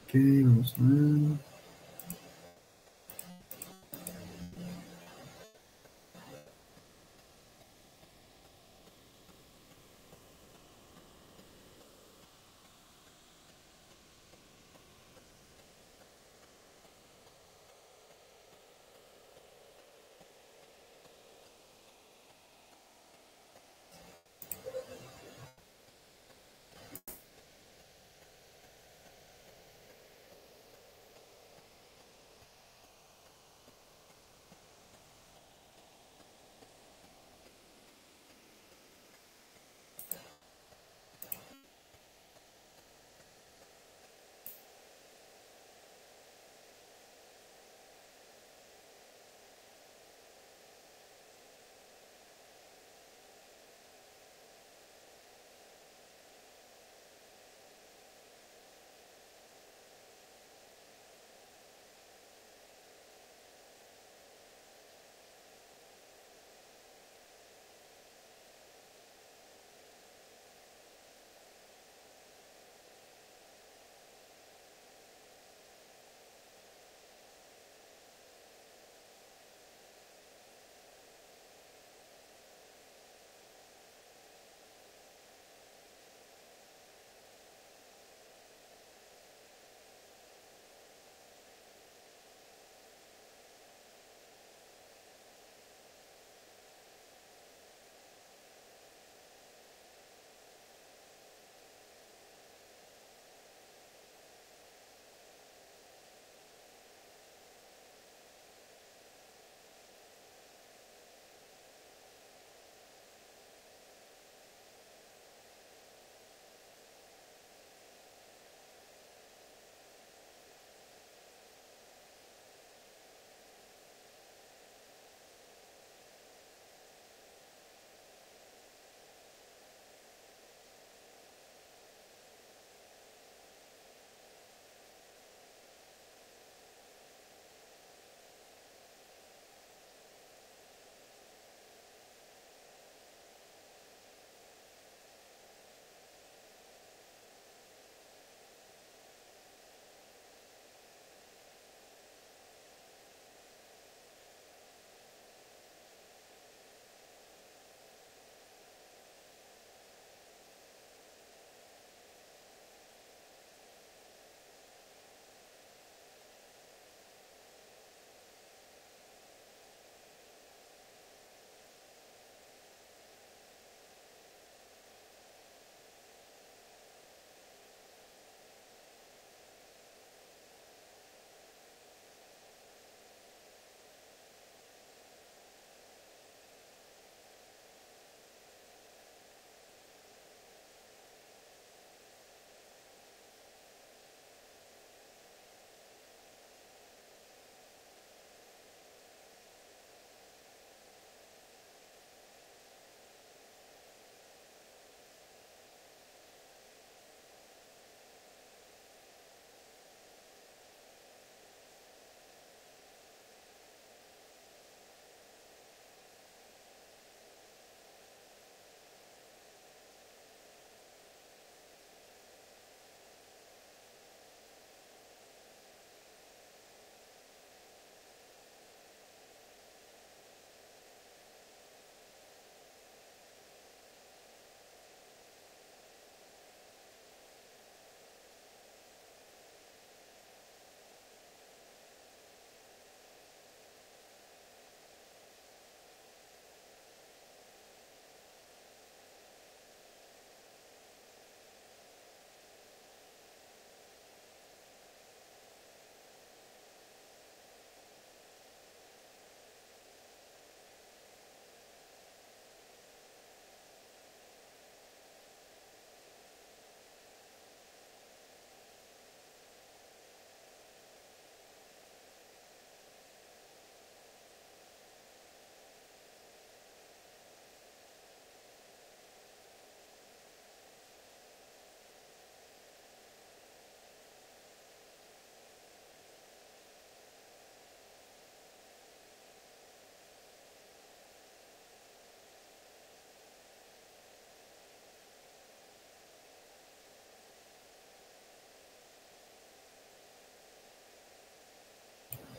Ok, vamos a ver.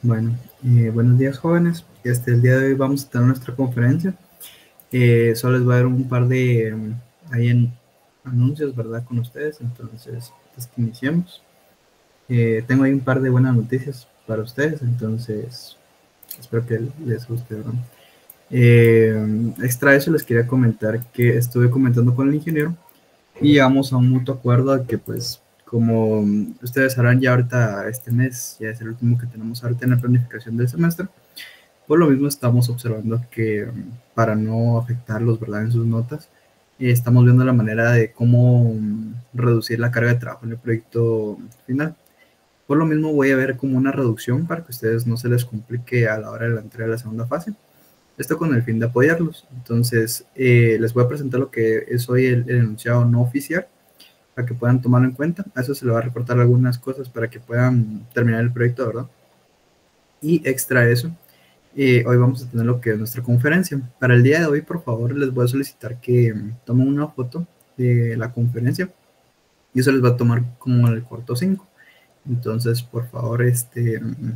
Bueno, buenos días jóvenes. El día de hoy vamos a tener nuestra conferencia. Solo les voy a dar un par de anuncios, ¿verdad? Con ustedes. Entonces, antes que iniciemos, tengo ahí un par de buenas noticias para ustedes. Entonces, espero que les guste, ¿verdad? Extra eso les quería comentar que estuve comentando con el ingeniero y llegamos a un mutuo acuerdo de que pues como ustedes sabrán ya ahorita este mes ya es el último que tenemos ahorita en la planificación del semestre. Por lo mismo estamos observando que para no afectarlos, ¿verdad? En sus notas, estamos viendo la manera de cómo reducir la carga de trabajo en el proyecto final. Por lo mismo voy a ver como una reducción para que ustedes no se les complique a la hora de la entrega de la segunda fase. Esto con el fin de apoyarlos. Entonces, les voy a presentar lo que es hoy el enunciado no oficial para que puedan tomarlo en cuenta. A eso se le va a reportar algunas cosas para que puedan terminar el proyecto, ¿verdad? Y extra eso, hoy vamos a tener lo que es nuestra conferencia. Para el día de hoy, por favor, les voy a solicitar que tomen una foto de la conferencia y eso les va a tomar como el cuarto 5. Entonces, por favor,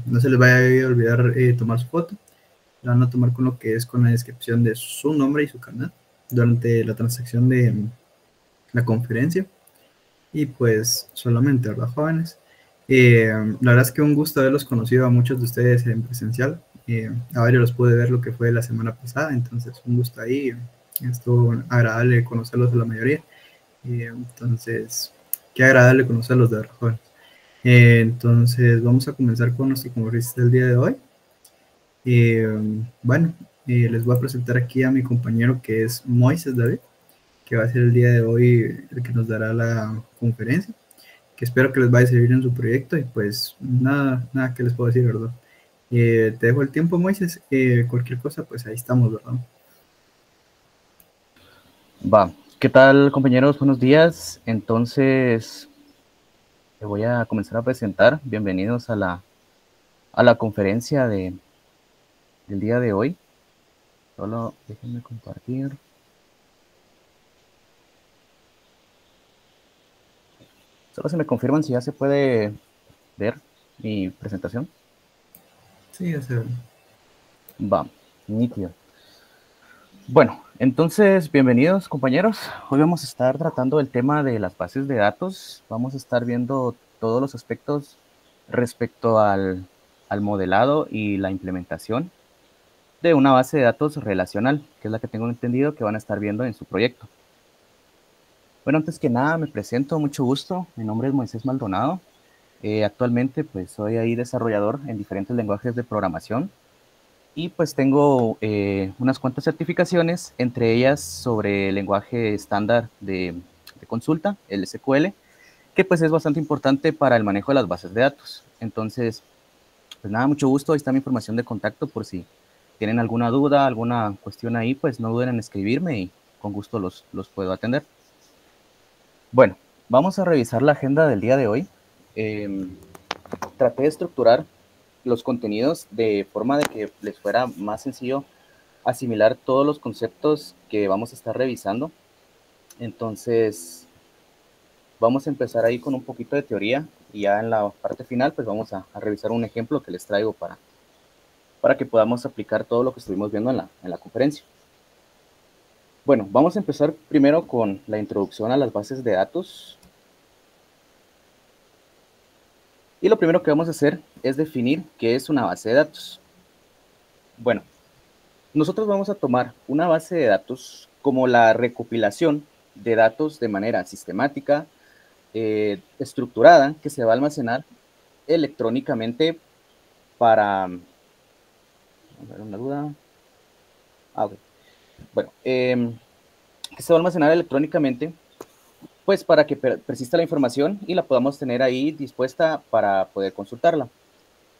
no se les vaya a olvidar tomar su foto. La van a tomar con lo que es con la descripción de su nombre y su canal durante la transacción de la conferencia. Y pues solamente, ¿verdad, jóvenes? La verdad es que un gusto haberlos conocido a muchos de ustedes en presencial. A varios los pude ver lo que fue la semana pasada, entonces un gusto ahí. Estuvo agradable conocerlos a la mayoría. Entonces, qué agradable conocerlos de verdad, jóvenes. Entonces, vamos a comenzar con nuestro conferencia del día de hoy. Bueno, les voy a presentar aquí a mi compañero que es Moises David, que va a ser el día de hoy el que nos dará la conferencia, que espero que les vaya a servir en su proyecto y pues nada que les puedo decir, ¿verdad? Te dejo el tiempo, Moises. Cualquier cosa, pues ahí estamos, ¿verdad? Va, ¿qué tal, compañeros? Buenos días. Entonces, te voy a comenzar a presentar. Bienvenidos a la conferencia del día de hoy. Solo déjenme compartir. Solo se me confirman si ya se puede ver mi presentación. Sí, o sea, Va, nítido. Bueno, entonces, bienvenidos, compañeros. Hoy vamos a estar tratando el tema de las bases de datos. Vamos a estar viendo todos los aspectos respecto al modelado y la implementación de una base de datos relacional, que es la que tengo entendido que van a estar viendo en su proyecto. Bueno, antes que nada me presento, mucho gusto. Mi nombre es Moisés Maldonado. Actualmente pues soy ahí desarrollador en diferentes lenguajes de programación y pues tengo unas cuantas certificaciones, entre ellas sobre el lenguaje estándar de consulta, el SQL, que pues es bastante importante para el manejo de las bases de datos. Entonces, pues nada, mucho gusto. Ahí está mi información de contacto por si tienen alguna duda, alguna cuestión ahí, pues no duden en escribirme y con gusto los puedo atender. Bueno, vamos a revisar la agenda del día de hoy. Traté de estructurar los contenidos de forma de que les fuera más sencillo asimilar todos los conceptos que vamos a estar revisando. Entonces, vamos a empezar ahí con un poquito de teoría y ya en la parte final, pues vamos a revisar un ejemplo que les traigo para que podamos aplicar todo lo que estuvimos viendo en la conferencia. Bueno, vamos a empezar primero con la introducción a las bases de datos. Y lo primero que vamos a hacer es definir qué es una base de datos. Bueno, nosotros vamos a tomar una base de datos como la recopilación de datos de manera sistemática, estructurada, que se va a almacenar electrónicamente para... A ver, una duda. Ok. Bueno, que se va a almacenar electrónicamente pues para que persista la información y la podamos tener ahí dispuesta para poder consultarla.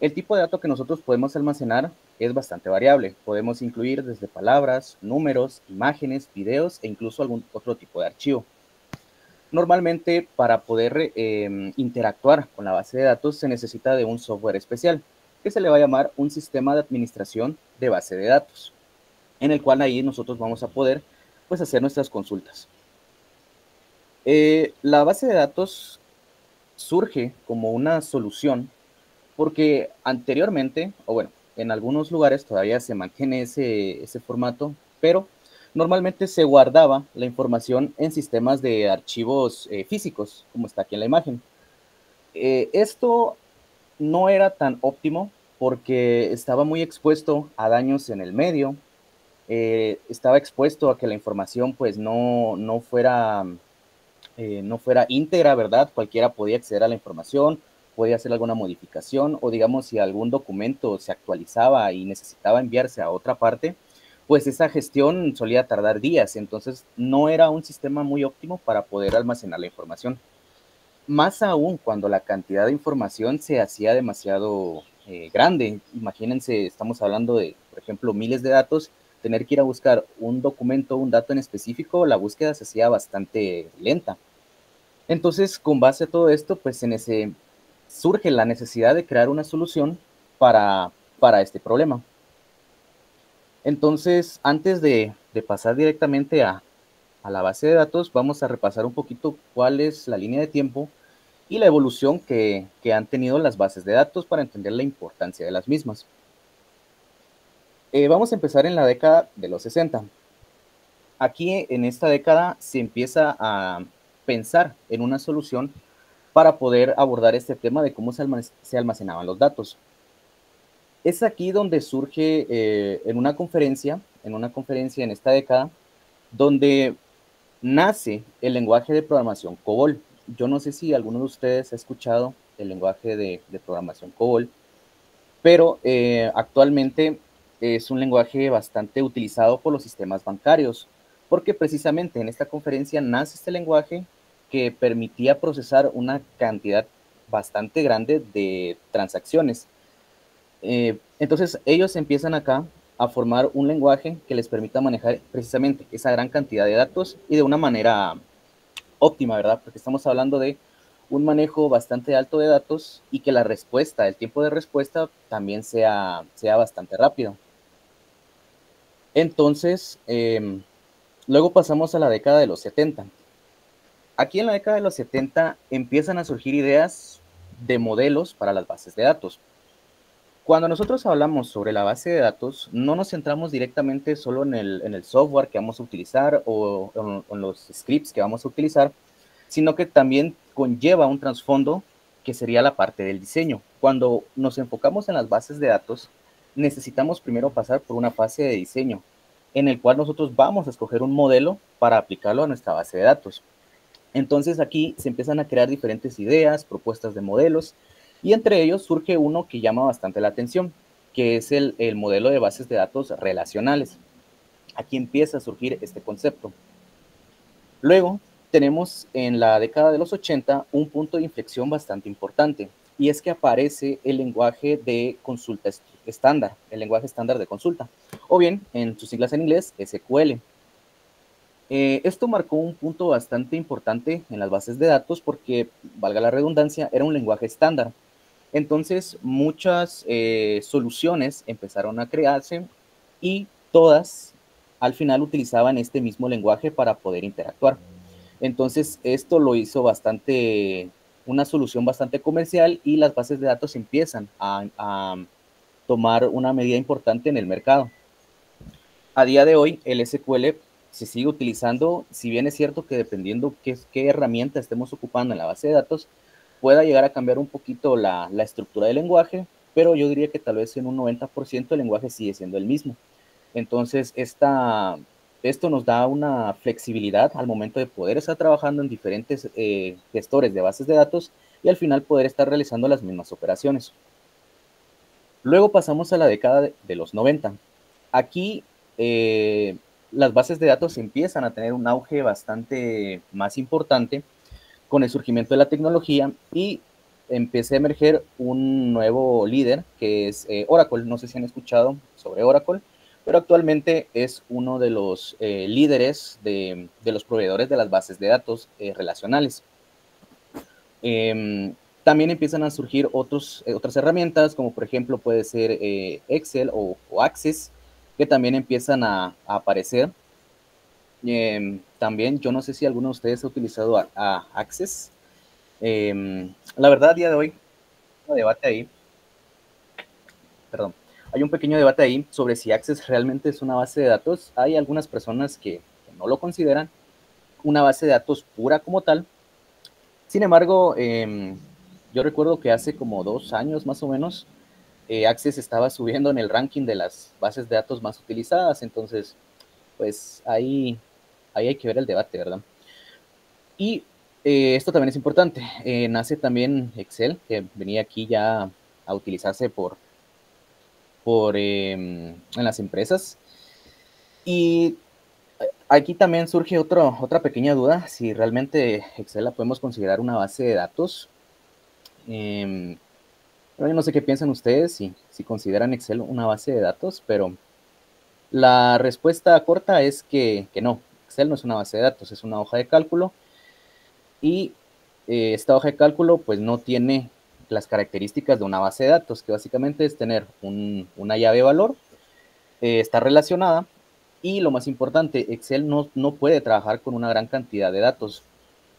El tipo de dato que nosotros podemos almacenar es bastante variable. Podemos incluir desde palabras, números, imágenes, videos e incluso algún otro tipo de archivo. Normalmente, para poder interactuar con la base de datos se necesita de un software especial que se le va a llamar un sistema de administración de base de datos, en el cual ahí nosotros vamos a poder pues hacer nuestras consultas. La base de datos surge como una solución porque anteriormente, o bueno, en algunos lugares todavía se mantiene ese formato, pero normalmente se guardaba la información en sistemas de archivos físicos, como está aquí en la imagen. Esto no era tan óptimo porque estaba muy expuesto a daños en el medio, estaba expuesto a que la información pues no fuera íntegra, ¿verdad? Cualquiera podía acceder a la información, podía hacer alguna modificación o digamos si algún documento se actualizaba y necesitaba enviarse a otra parte, pues esa gestión solía tardar días, entonces no era un sistema muy óptimo para poder almacenar la información. Más aún cuando la cantidad de información se hacía demasiado grande. Imagínense, estamos hablando de, por ejemplo, miles de datos, tener que ir a buscar un documento, un dato en específico, la búsqueda se hacía bastante lenta. Entonces, con base a todo esto, pues surge la necesidad de crear una solución para este problema. Entonces, antes de pasar directamente a la base de datos, vamos a repasar un poquito cuál es la línea de tiempo y la evolución que han tenido las bases de datos para entender la importancia de las mismas. Vamos a empezar en la década de los 60. Aquí en esta década se empieza a pensar en una solución para poder abordar este tema de cómo se almacenaban los datos. Es aquí donde surge en una conferencia en esta década, donde nace el lenguaje de programación COBOL. Yo no sé si alguno de ustedes ha escuchado el lenguaje de programación COBOL, pero actualmente es un lenguaje bastante utilizado por los sistemas bancarios, porque precisamente en esta conferencia nace este lenguaje que permitía procesar una cantidad bastante grande de transacciones. Entonces ellos empiezan acá a formar un lenguaje que les permita manejar precisamente esa gran cantidad de datos y de una manera óptima, ¿verdad? Porque estamos hablando de un manejo bastante alto de datos y que la respuesta, el tiempo de respuesta también sea bastante rápido. Entonces, luego pasamos a la década de los 70. Aquí en la década de los 70 empiezan a surgir ideas de modelos para las bases de datos. Cuando nosotros hablamos sobre la base de datos, no nos centramos directamente solo en el software que vamos a utilizar o en los scripts que vamos a utilizar, sino que también conlleva un trasfondo que sería la parte del diseño. Cuando nos enfocamos en las bases de datos, necesitamos primero pasar por una fase de diseño, en el cual nosotros vamos a escoger un modelo para aplicarlo a nuestra base de datos. Entonces aquí se empiezan a crear diferentes ideas, propuestas de modelos, y entre ellos surge uno que llama bastante la atención, que es el modelo de bases de datos relacionales. Aquí empieza a surgir este concepto. Luego tenemos en la década de los 80 un punto de inflexión bastante importante, y es que aparece el lenguaje de consulta estándar, el lenguaje estándar de consulta, o bien en sus siglas en inglés, SQL. Esto marcó un punto bastante importante en las bases de datos porque, valga la redundancia, era un lenguaje estándar. Entonces, muchas soluciones empezaron a crearse y todas al final utilizaban este mismo lenguaje para poder interactuar. Entonces, esto lo hizo una solución bastante comercial y las bases de datos empiezan a tomar una medida importante en el mercado. A día de hoy, el SQL se sigue utilizando, si bien es cierto que dependiendo qué herramienta estemos ocupando en la base de datos, pueda llegar a cambiar un poquito la estructura del lenguaje, pero yo diría que tal vez en un 90% el lenguaje sigue siendo el mismo. Entonces, esto nos da una flexibilidad al momento de poder estar trabajando en diferentes gestores de bases de datos y al final poder estar realizando las mismas operaciones. Luego pasamos a la década de los 90. Aquí las bases de datos empiezan a tener un auge bastante más importante con el surgimiento de la tecnología y empieza a emerger un nuevo líder que es Oracle. No sé si han escuchado sobre Oracle, pero actualmente es uno de los líderes de los proveedores de las bases de datos relacionales. También empiezan a surgir otras herramientas, como por ejemplo puede ser Excel o Access, que también empiezan a aparecer. También, yo no sé si alguno de ustedes ha utilizado a Access. La verdad, a día de hoy, hay un debate ahí, perdón, hay un pequeño debate ahí sobre si Access realmente es una base de datos. Hay algunas personas que no lo consideran una base de datos pura como tal. Sin embargo, yo recuerdo que hace como 2 años más o menos, Access estaba subiendo en el ranking de las bases de datos más utilizadas. Entonces, pues ahí hay que ver el debate, ¿verdad? Y esto también es importante. Nace también Excel, que venía aquí ya a utilizarse en las empresas. Y aquí también surge otra pequeña duda, si realmente Excel la podemos considerar una base de datos. Yo no sé qué piensan ustedes, si consideran Excel una base de datos, pero la respuesta corta es que no. Excel no es una base de datos, es una hoja de cálculo. Y esta hoja de cálculo pues no tiene las características de una base de datos, que básicamente es tener una llave de valor, está relacionada, y lo más importante, Excel no puede trabajar con una gran cantidad de datos.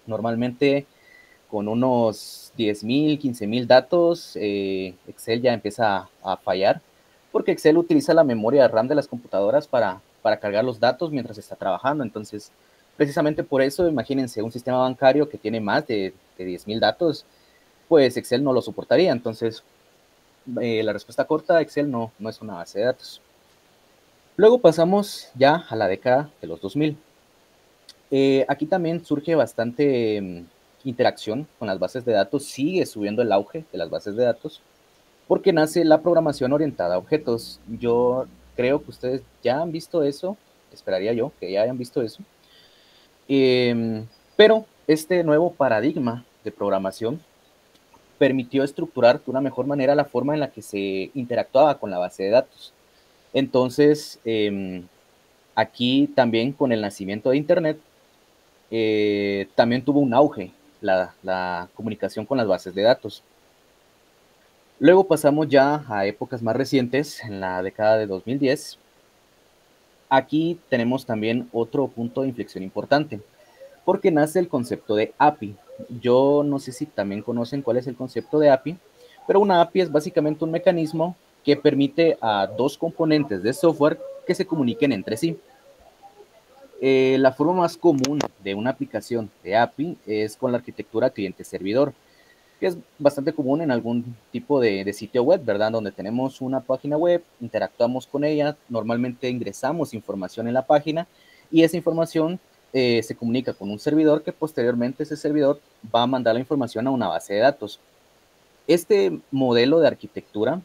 Normalmente con unos 10,000, 15,000 datos, Excel ya empieza a fallar, porque Excel utiliza la memoria RAM de las computadoras para cargar los datos mientras está trabajando. Entonces, precisamente por eso, imagínense un sistema bancario que tiene más de 10,000 datos, pues Excel no lo soportaría. Entonces, la respuesta corta, Excel no es una base de datos. Luego pasamos ya a la década de los 2000. Aquí también surge bastante interacción con las bases de datos, sigue subiendo el auge de las bases de datos, porque nace la programación orientada a objetos. Yo creo que ustedes ya han visto eso, esperaría yo que ya hayan visto eso, pero este nuevo paradigma de programación permitió estructurar de una mejor manera la forma en la que se interactuaba con la base de datos. Entonces, aquí también con el nacimiento de Internet, también tuvo un auge la comunicación con las bases de datos. Luego pasamos ya a épocas más recientes, en la década de 2010. Aquí tenemos también otro punto de inflexión importante, porque nace el concepto de API. Yo no sé si también conocen cuál es el concepto de API, pero una API es básicamente un mecanismo que permite a dos componentes de software que se comuniquen entre sí. La forma más común de una aplicación de API es con la arquitectura cliente-servidor, que es bastante común en algún tipo de sitio web, ¿verdad? Donde tenemos una página web, interactuamos con ella, normalmente ingresamos información en la página y esa información se comunica con un servidor, que posteriormente ese servidor va a mandar la información a una base de datos. Este modelo de arquitectura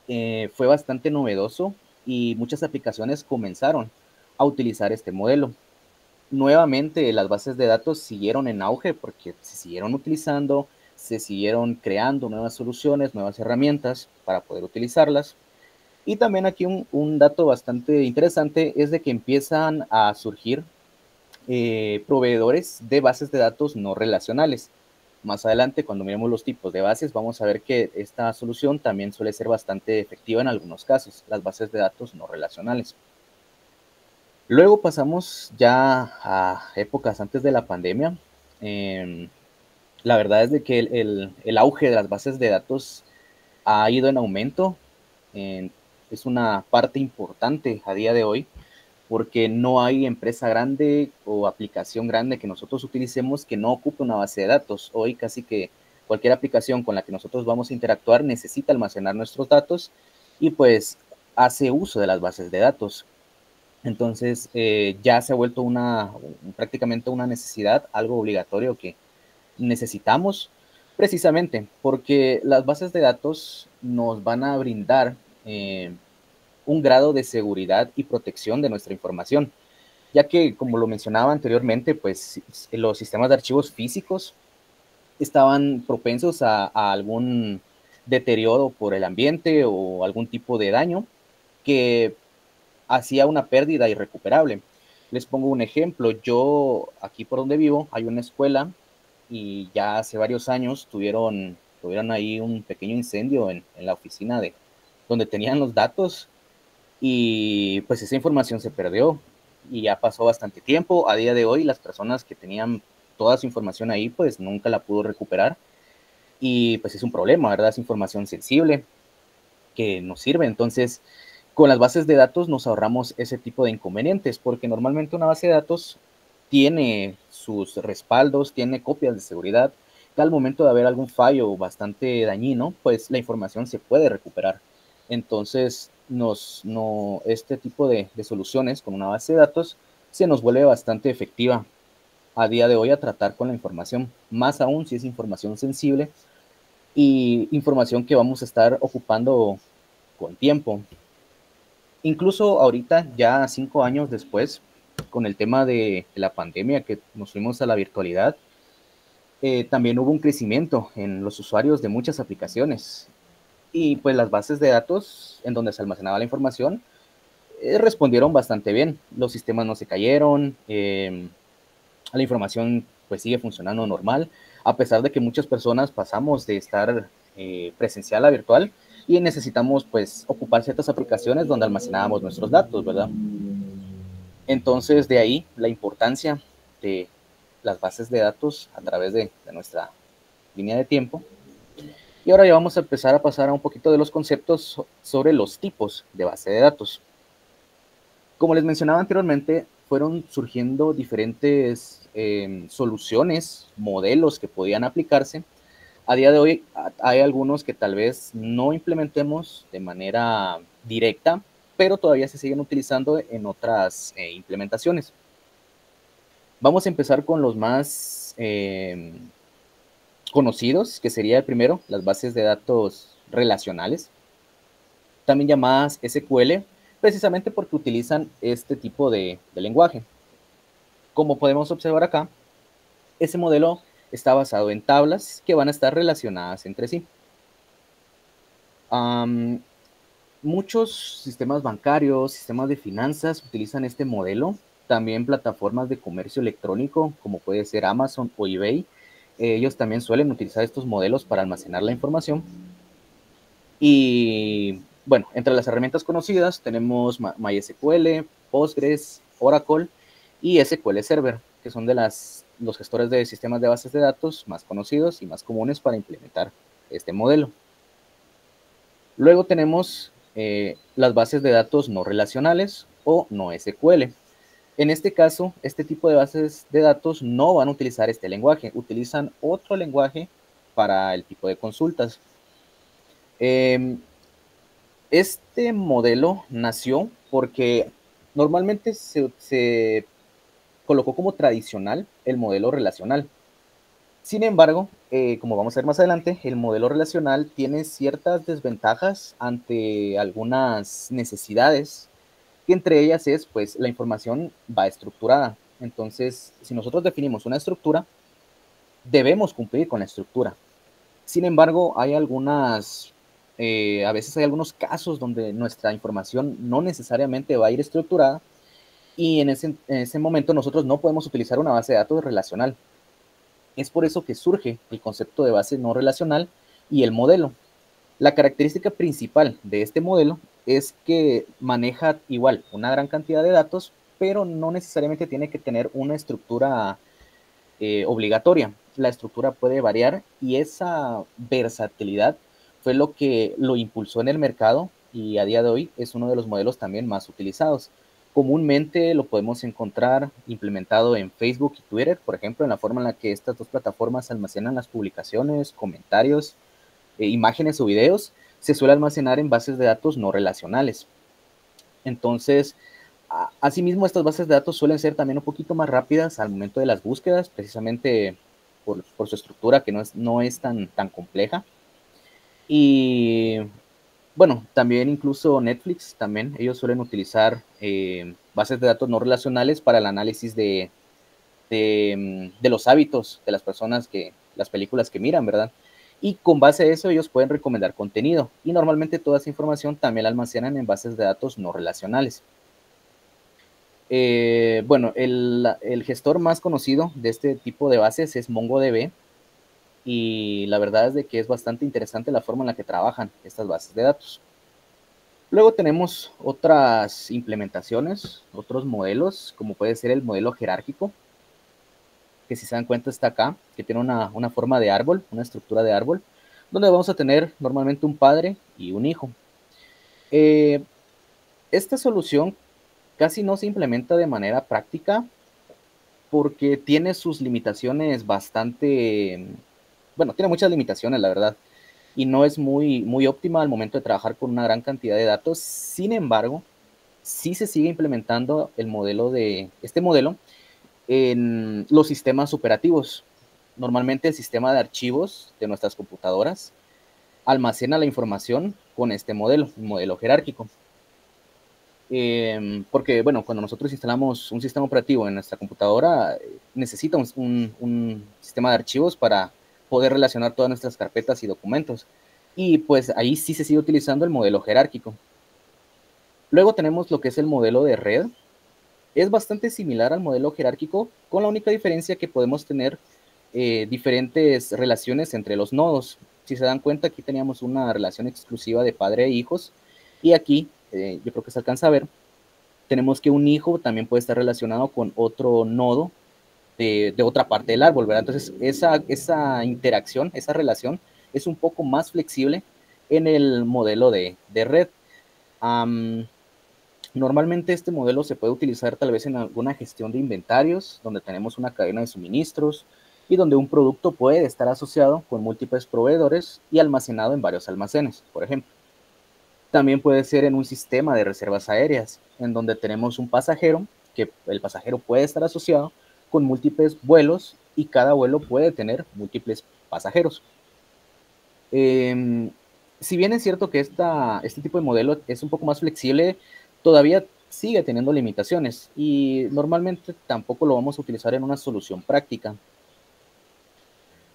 fue bastante novedoso y muchas aplicaciones comenzaron a utilizar este modelo. Nuevamente las bases de datos siguieron en auge porque se siguieron utilizando, se siguieron creando nuevas soluciones, nuevas herramientas para poder utilizarlas. Y también aquí un dato bastante interesante es de que empiezan a surgir proveedores de bases de datos no relacionales. Más adelante, cuando miremos los tipos de bases, vamos a ver que esta solución también suele ser bastante efectiva en algunos casos, las bases de datos no relacionales. Luego pasamos ya a épocas antes de la pandemia. La verdad es de que el auge de las bases de datos ha ido en aumento. Es una parte importante a día de hoy, porque no hay empresa grande o aplicación grande que nosotros utilicemos que no ocupe una base de datos. Hoy casi que cualquier aplicación con la que nosotros vamos a interactuar necesita almacenar nuestros datos y pues hace uso de las bases de datos. Entonces ya se ha vuelto prácticamente una necesidad, algo obligatorio que necesitamos, precisamente porque las bases de datos nos van a brindar un grado de seguridad y protección de nuestra información, ya que, como lo mencionaba anteriormente, pues los sistemas de archivos físicos estaban propensos a algún deterioro por el ambiente o algún tipo de daño que hacía una pérdida irrecuperable. Les pongo un ejemplo. Yo, aquí por donde vivo, hay una escuela y ya hace varios años tuvieron ahí un pequeño incendio en la oficina de donde tenían los datos, y pues esa información se perdió y ya pasó bastante tiempo. A día de hoy las personas que tenían toda su información ahí pues nunca la pudo recuperar, y pues es un problema, ¿verdad? Es información sensible que nos sirve. Entonces, con las bases de datos nos ahorramos ese tipo de inconvenientes, porque normalmente una base de datos tiene sus respaldos, tiene copias de seguridad, que al momento de haber algún fallo bastante dañino, pues la información se puede recuperar. Entonces, este tipo de soluciones con una base de datos se nos vuelve bastante efectiva a día de hoy a tratar con la información, más aún si es información sensible y información que vamos a estar ocupando con tiempo. Incluso ahorita, ya 5 años después, con el tema de la pandemia, que nos fuimos a la virtualidad, también hubo un crecimiento en los usuarios de muchas aplicaciones. Y pues las bases de datos en donde se almacenaba la información respondieron bastante bien. Los sistemas no se cayeron, la información pues sigue funcionando normal, a pesar de que muchas personas pasamos de estar presencial a virtual y necesitamos pues ocupar ciertas aplicaciones donde almacenábamos nuestros datos, ¿verdad? Entonces de ahí la importancia de las bases de datos a través de nuestra línea de tiempo. Y ahora ya vamos a empezar a pasar a un poquito de los conceptos sobre los tipos de base de datos. Como les mencionaba anteriormente, fueron surgiendo diferentes soluciones, modelos que podían aplicarse. A día de hoy hay algunos que tal vez no implementemos de manera directa, pero todavía se siguen utilizando en otras implementaciones. Vamos a empezar con los más conocidos, que sería el primero, las bases de datos relacionales, también llamadas SQL, precisamente porque utilizan este tipo de lenguaje. Como podemos observar acá, ese modelo está basado en tablas que van a estar relacionadas entre sí. Muchos sistemas bancarios, sistemas de finanzas utilizan este modelo. También plataformas de comercio electrónico, como puede ser Amazon o eBay, ellos también suelen utilizar estos modelos para almacenar la información. Y bueno, entre las herramientas conocidas tenemos MySQL, Postgres, Oracle y SQL Server, que son de los gestores de sistemas de bases de datos más conocidos y más comunes para implementar este modelo. Luego tenemos las bases de datos no relacionales o no SQL. En este caso, este tipo de bases de datos no van a utilizar este lenguaje, utilizan otro lenguaje para el tipo de consultas. Este modelo nació porque normalmente se colocó como tradicional el modelo relacional. Sin embargo, como vamos a ver más adelante, el modelo relacional tiene ciertas desventajas ante algunas necesidades, que entre ellas es, pues, la información va estructurada. Entonces, si nosotros definimos una estructura, debemos cumplir con la estructura. Sin embargo, hay a veces hay algunos casos donde nuestra información no necesariamente va a ir estructurada y en ese momento nosotros no podemos utilizar una base de datos relacional. Es por eso que surge el concepto de base no relacional y el modelo. La característica principal de este modelo es que maneja igual una gran cantidad de datos, pero no necesariamente tiene que tener una estructura obligatoria. La estructura puede variar y esa versatilidad fue lo que lo impulsó en el mercado y a día de hoy es uno de los modelos también más utilizados. Comúnmente lo podemos encontrar implementado en Facebook y Twitter, por ejemplo, en la forma en la que estas dos plataformas almacenan las publicaciones, comentarios, imágenes o videos, se suele almacenar en bases de datos no relacionales. Entonces, asimismo, estas bases de datos suelen ser también un poquito más rápidas al momento de las búsquedas, precisamente por su estructura que no es tan compleja. Y bueno, también incluso Netflix, también ellos suelen utilizar bases de datos no relacionales para el análisis de los hábitos de las personas, las películas que miran, ¿verdad? Y con base a eso ellos pueden recomendar contenido y normalmente toda esa información también la almacenan en bases de datos no relacionales. Bueno, el gestor más conocido de este tipo de bases es MongoDB y la verdad es de que es bastante interesante la forma en la que trabajan estas bases de datos. Luego tenemos otras implementaciones, otros modelos, como puede ser el modelo jerárquico, que si se dan cuenta está acá, que tiene una forma de árbol, una estructura de árbol, donde vamos a tener normalmente un padre y un hijo. Eh, esta solución casi no se implementa de manera práctica porque tiene sus limitaciones bastante, bueno, tiene muchas limitaciones, la verdad, y no es muy óptima al momento de trabajar con una gran cantidad de datos. Sin embargo, sí se sigue implementando este modelo en los sistemas operativos. Normalmente el sistema de archivos de nuestras computadoras almacena la información con este modelo, un modelo jerárquico. Porque, bueno, cuando nosotros instalamos un sistema operativo en nuestra computadora, necesita un sistema de archivos para poder relacionar todas nuestras carpetas y documentos. Y pues ahí sí se sigue utilizando el modelo jerárquico. Luego tenemos lo que es el modelo de red. Es bastante similar al modelo jerárquico, con la única diferencia que podemos tener diferentes relaciones entre los nodos. Si se dan cuenta, aquí teníamos una relación exclusiva de padre e hijos, y aquí, yo creo que se alcanza a ver, tenemos que un hijo también puede estar relacionado con otro nodo de otra parte del árbol, ¿verdad? Entonces, esa interacción, esa relación es un poco más flexible en el modelo de red. Normalmente este modelo se puede utilizar tal vez en alguna gestión de inventarios, donde tenemos una cadena de suministros y donde un producto puede estar asociado con múltiples proveedores y almacenado en varios almacenes, por ejemplo. También puede ser en un sistema de reservas aéreas, en donde tenemos un pasajero, que el pasajero puede estar asociado con múltiples vuelos y cada vuelo puede tener múltiples pasajeros. Eh, si bien es cierto que este tipo de modelo es un poco más flexible, todavía sigue teniendo limitaciones y normalmente tampoco lo vamos a utilizar en una solución práctica.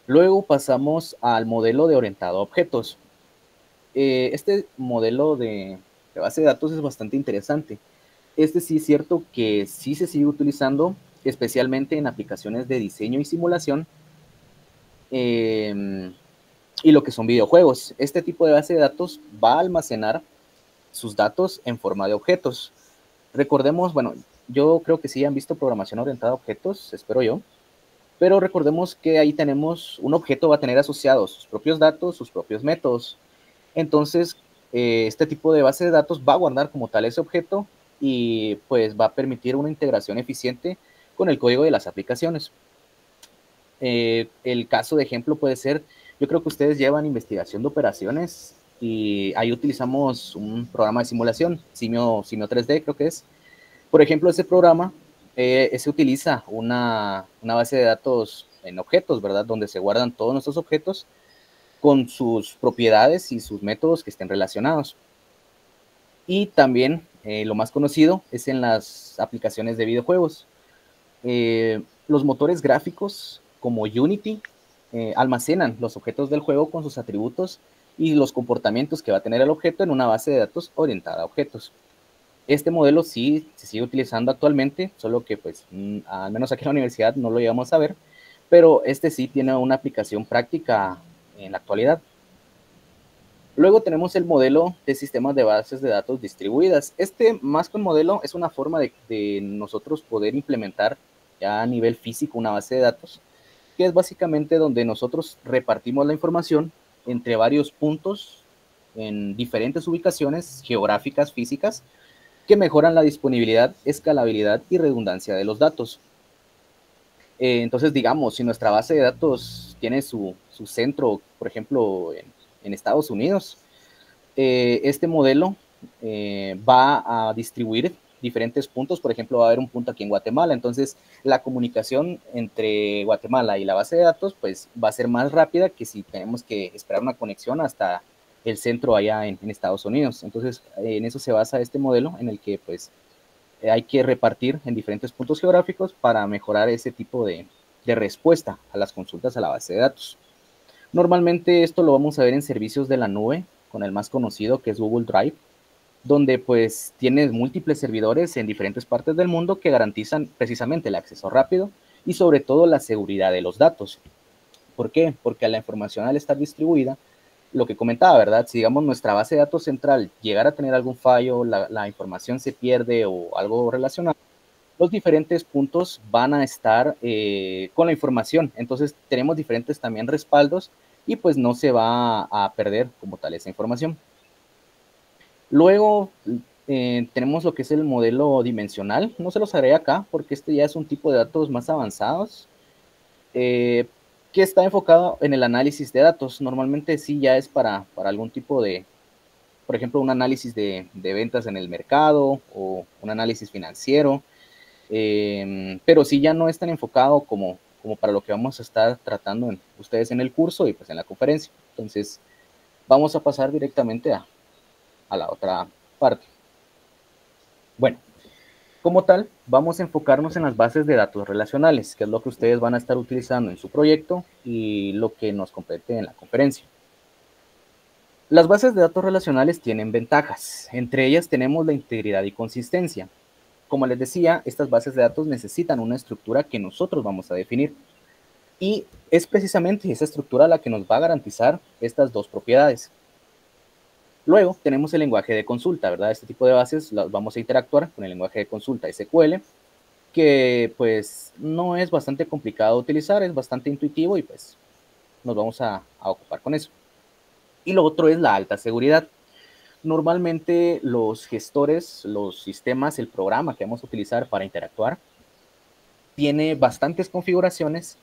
Luego pasamos al modelo de orientado a objetos. Este modelo de base de datos es bastante interesante. Este sí es cierto que sí se sigue utilizando, especialmente en aplicaciones de diseño y simulación, y lo que son videojuegos. Este tipo de base de datos va a almacenar sus datos en forma de objetos. Recordemos, bueno, yo creo que sí han visto programación orientada a objetos, espero yo, pero recordemos que ahí tenemos, un objeto va a tener asociados sus propios datos, sus propios métodos. Entonces, este tipo de base de datos va a guardar como tal ese objeto y pues va a permitir una integración eficiente con el código de las aplicaciones. El caso de ejemplo puede ser, yo creo que ustedes llevan investigación de operaciones y ahí utilizamos un programa de simulación, Simio 3D creo que es. Por ejemplo, ese programa se utiliza una base de datos en objetos, ¿verdad? Donde se guardan todos nuestros objetos con sus propiedades y sus métodos que estén relacionados. Y también lo más conocido es en las aplicaciones de videojuegos. Los motores gráficos como Unity almacenan los objetos del juego con sus atributos y los comportamientos que va a tener el objeto en una base de datos orientada a objetos. Este modelo sí se sigue utilizando actualmente, solo que pues al menos aquí en la universidad no lo llegamos a ver, pero este sí tiene una aplicación práctica en la actualidad. Luego tenemos el modelo de sistemas de bases de datos distribuidas. Este, más que un modelo, es una forma de nosotros poder implementar ya a nivel físico una base de datos, que es básicamente donde nosotros repartimos la información entre varios puntos en diferentes ubicaciones geográficas, físicas, que mejoran la disponibilidad, escalabilidad y redundancia de los datos. Entonces, digamos, si nuestra base de datos tiene su centro, por ejemplo, en Estados Unidos, este modelo va a distribuir diferentes puntos. Por ejemplo, va a haber un punto aquí en Guatemala. Entonces, la comunicación entre Guatemala y la base de datos pues, va a ser más rápida que si tenemos que esperar una conexión hasta el centro allá en Estados Unidos. Entonces, en eso se basa este modelo en el que pues, hay que repartir en diferentes puntos geográficos para mejorar ese tipo de respuesta a las consultas a la base de datos. Normalmente esto lo vamos a ver en servicios de la nube, con el más conocido que es Google Drive, donde pues tienes múltiples servidores en diferentes partes del mundo que garantizan precisamente el acceso rápido y sobre todo la seguridad de los datos. ¿Por qué? Porque la información al estar distribuida, lo que comentaba, ¿verdad? Si digamos nuestra base de datos central llegara a tener algún fallo, la información se pierde o algo relacionado, los diferentes puntos van a estar con la información. Entonces tenemos diferentes también respaldos y pues no se va a perder como tal esa información. Luego tenemos lo que es el modelo dimensional. No se los haré acá porque este ya es un tipo de datos más avanzados que está enfocado en el análisis de datos. Normalmente sí ya es para algún tipo de, por ejemplo, un análisis de ventas en el mercado o un análisis financiero. Pero sí ya no es tan enfocado como para lo que vamos a estar tratando ustedes en el curso y pues en la conferencia. Entonces vamos a pasar directamente a la otra parte. Bueno, como tal, vamos a enfocarnos en las bases de datos relacionales, que es lo que ustedes van a estar utilizando en su proyecto y lo que nos compete en la conferencia. Las bases de datos relacionales tienen ventajas. Entre ellas tenemos la integridad y consistencia. Como les decía, estas bases de datos necesitan una estructura que nosotros vamos a definir. Y es precisamente esa estructura la que nos va a garantizar estas dos propiedades. Luego tenemos el lenguaje de consulta, ¿verdad? Este tipo de bases las vamos a interactuar con el lenguaje de consulta SQL, que pues no es bastante complicado de utilizar, es bastante intuitivo y pues nos vamos a ocupar con eso. Y lo otro es la alta seguridad. Normalmente los gestores, los sistemas, el programa que vamos a utilizar para interactuar, tiene bastantes configuraciones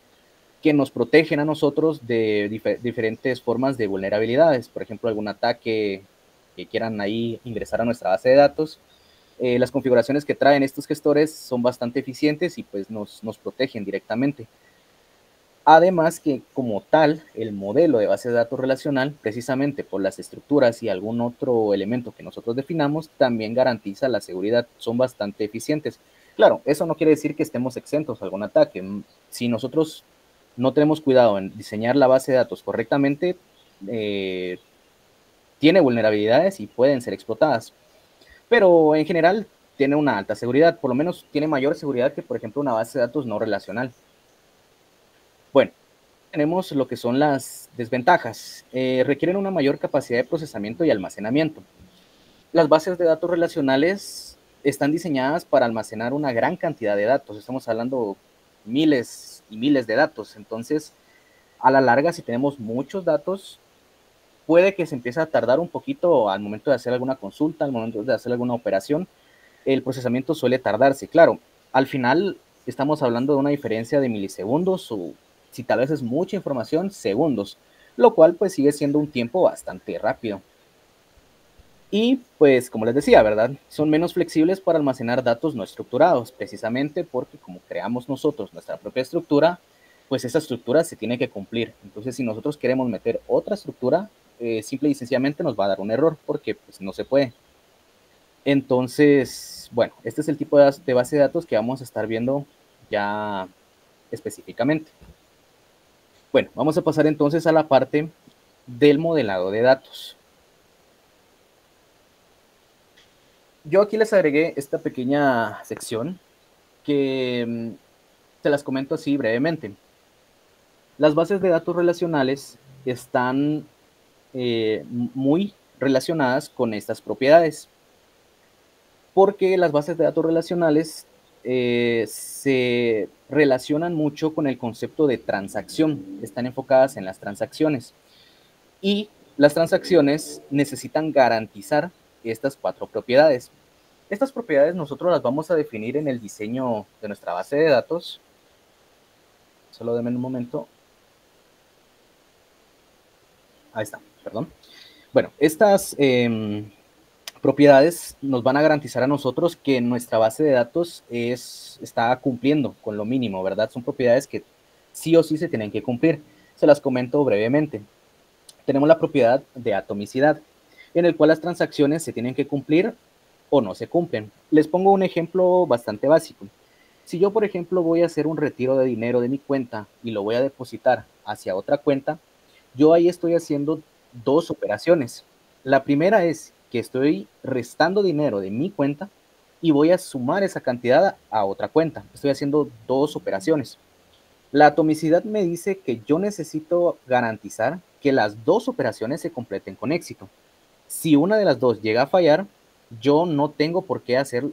que nos protegen a nosotros de diferentes formas de vulnerabilidades. Por ejemplo, algún ataque que quieran ahí ingresar a nuestra base de datos. Las configuraciones que traen estos gestores son bastante eficientes y pues nos protegen directamente. Además que como tal, el modelo de base de datos relacional, precisamente por las estructuras y algún otro elemento que nosotros definamos, también garantiza la seguridad. Son bastante eficientes. Claro, eso no quiere decir que estemos exentos a algún ataque. Si nosotros no tenemos cuidado en diseñar la base de datos correctamente, tiene vulnerabilidades y pueden ser explotadas. Pero en general tiene una alta seguridad, por lo menos tiene mayor seguridad que, por ejemplo, una base de datos no relacional. Bueno, tenemos lo que son las desventajas. Requieren una mayor capacidad de procesamiento y almacenamiento. Las bases de datos relacionales están diseñadas para almacenar una gran cantidad de datos. Estamos hablando miles y miles de datos. Entonces, a la larga, si tenemos muchos datos, puede que se empiece a tardar un poquito al momento de hacer alguna consulta, al momento de hacer alguna operación. El procesamiento suele tardarse. Claro, al final estamos hablando de una diferencia de milisegundos o, si tal vez es mucha información, segundos, lo cual pues sigue siendo un tiempo bastante rápido. Y pues, como les decía, ¿verdad? Son menos flexibles para almacenar datos no estructurados, precisamente porque como creamos nosotros nuestra propia estructura, pues esa estructura se tiene que cumplir. Entonces, si nosotros queremos meter otra estructura, simple y sencillamente nos va a dar un error porque pues, no se puede. Entonces, bueno, este es el tipo de base de datos que vamos a estar viendo ya específicamente. Bueno, vamos a pasar entonces a la parte del modelado de datos. Yo aquí les agregué esta pequeña sección que te las comento así brevemente. Las bases de datos relacionales están muy relacionadas con estas propiedades, porque las bases de datos relacionales se relacionan mucho con el concepto de transacción, están enfocadas en las transacciones y las transacciones necesitan garantizar estas cuatro propiedades. Estas propiedades nosotros las vamos a definir en el diseño de nuestra base de datos. Solo denme un momento. Ahí está, perdón. Bueno, estas propiedades nos van a garantizar a nosotros que nuestra base de datos está cumpliendo con lo mínimo, ¿verdad? Son propiedades que sí o sí se tienen que cumplir. Se las comento brevemente. Tenemos la propiedad de atomicidad, en el cual las transacciones se tienen que cumplir o no se cumplen. Les pongo un ejemplo bastante básico. Si yo, por ejemplo, voy a hacer un retiro de dinero de mi cuenta y lo voy a depositar hacia otra cuenta, yo ahí estoy haciendo dos operaciones. La primera es que estoy restando dinero de mi cuenta y voy a sumar esa cantidad a otra cuenta. Estoy haciendo dos operaciones. La atomicidad me dice que yo necesito garantizar que las dos operaciones se completen con éxito. Si una de las dos llega a fallar, yo no tengo por qué hacer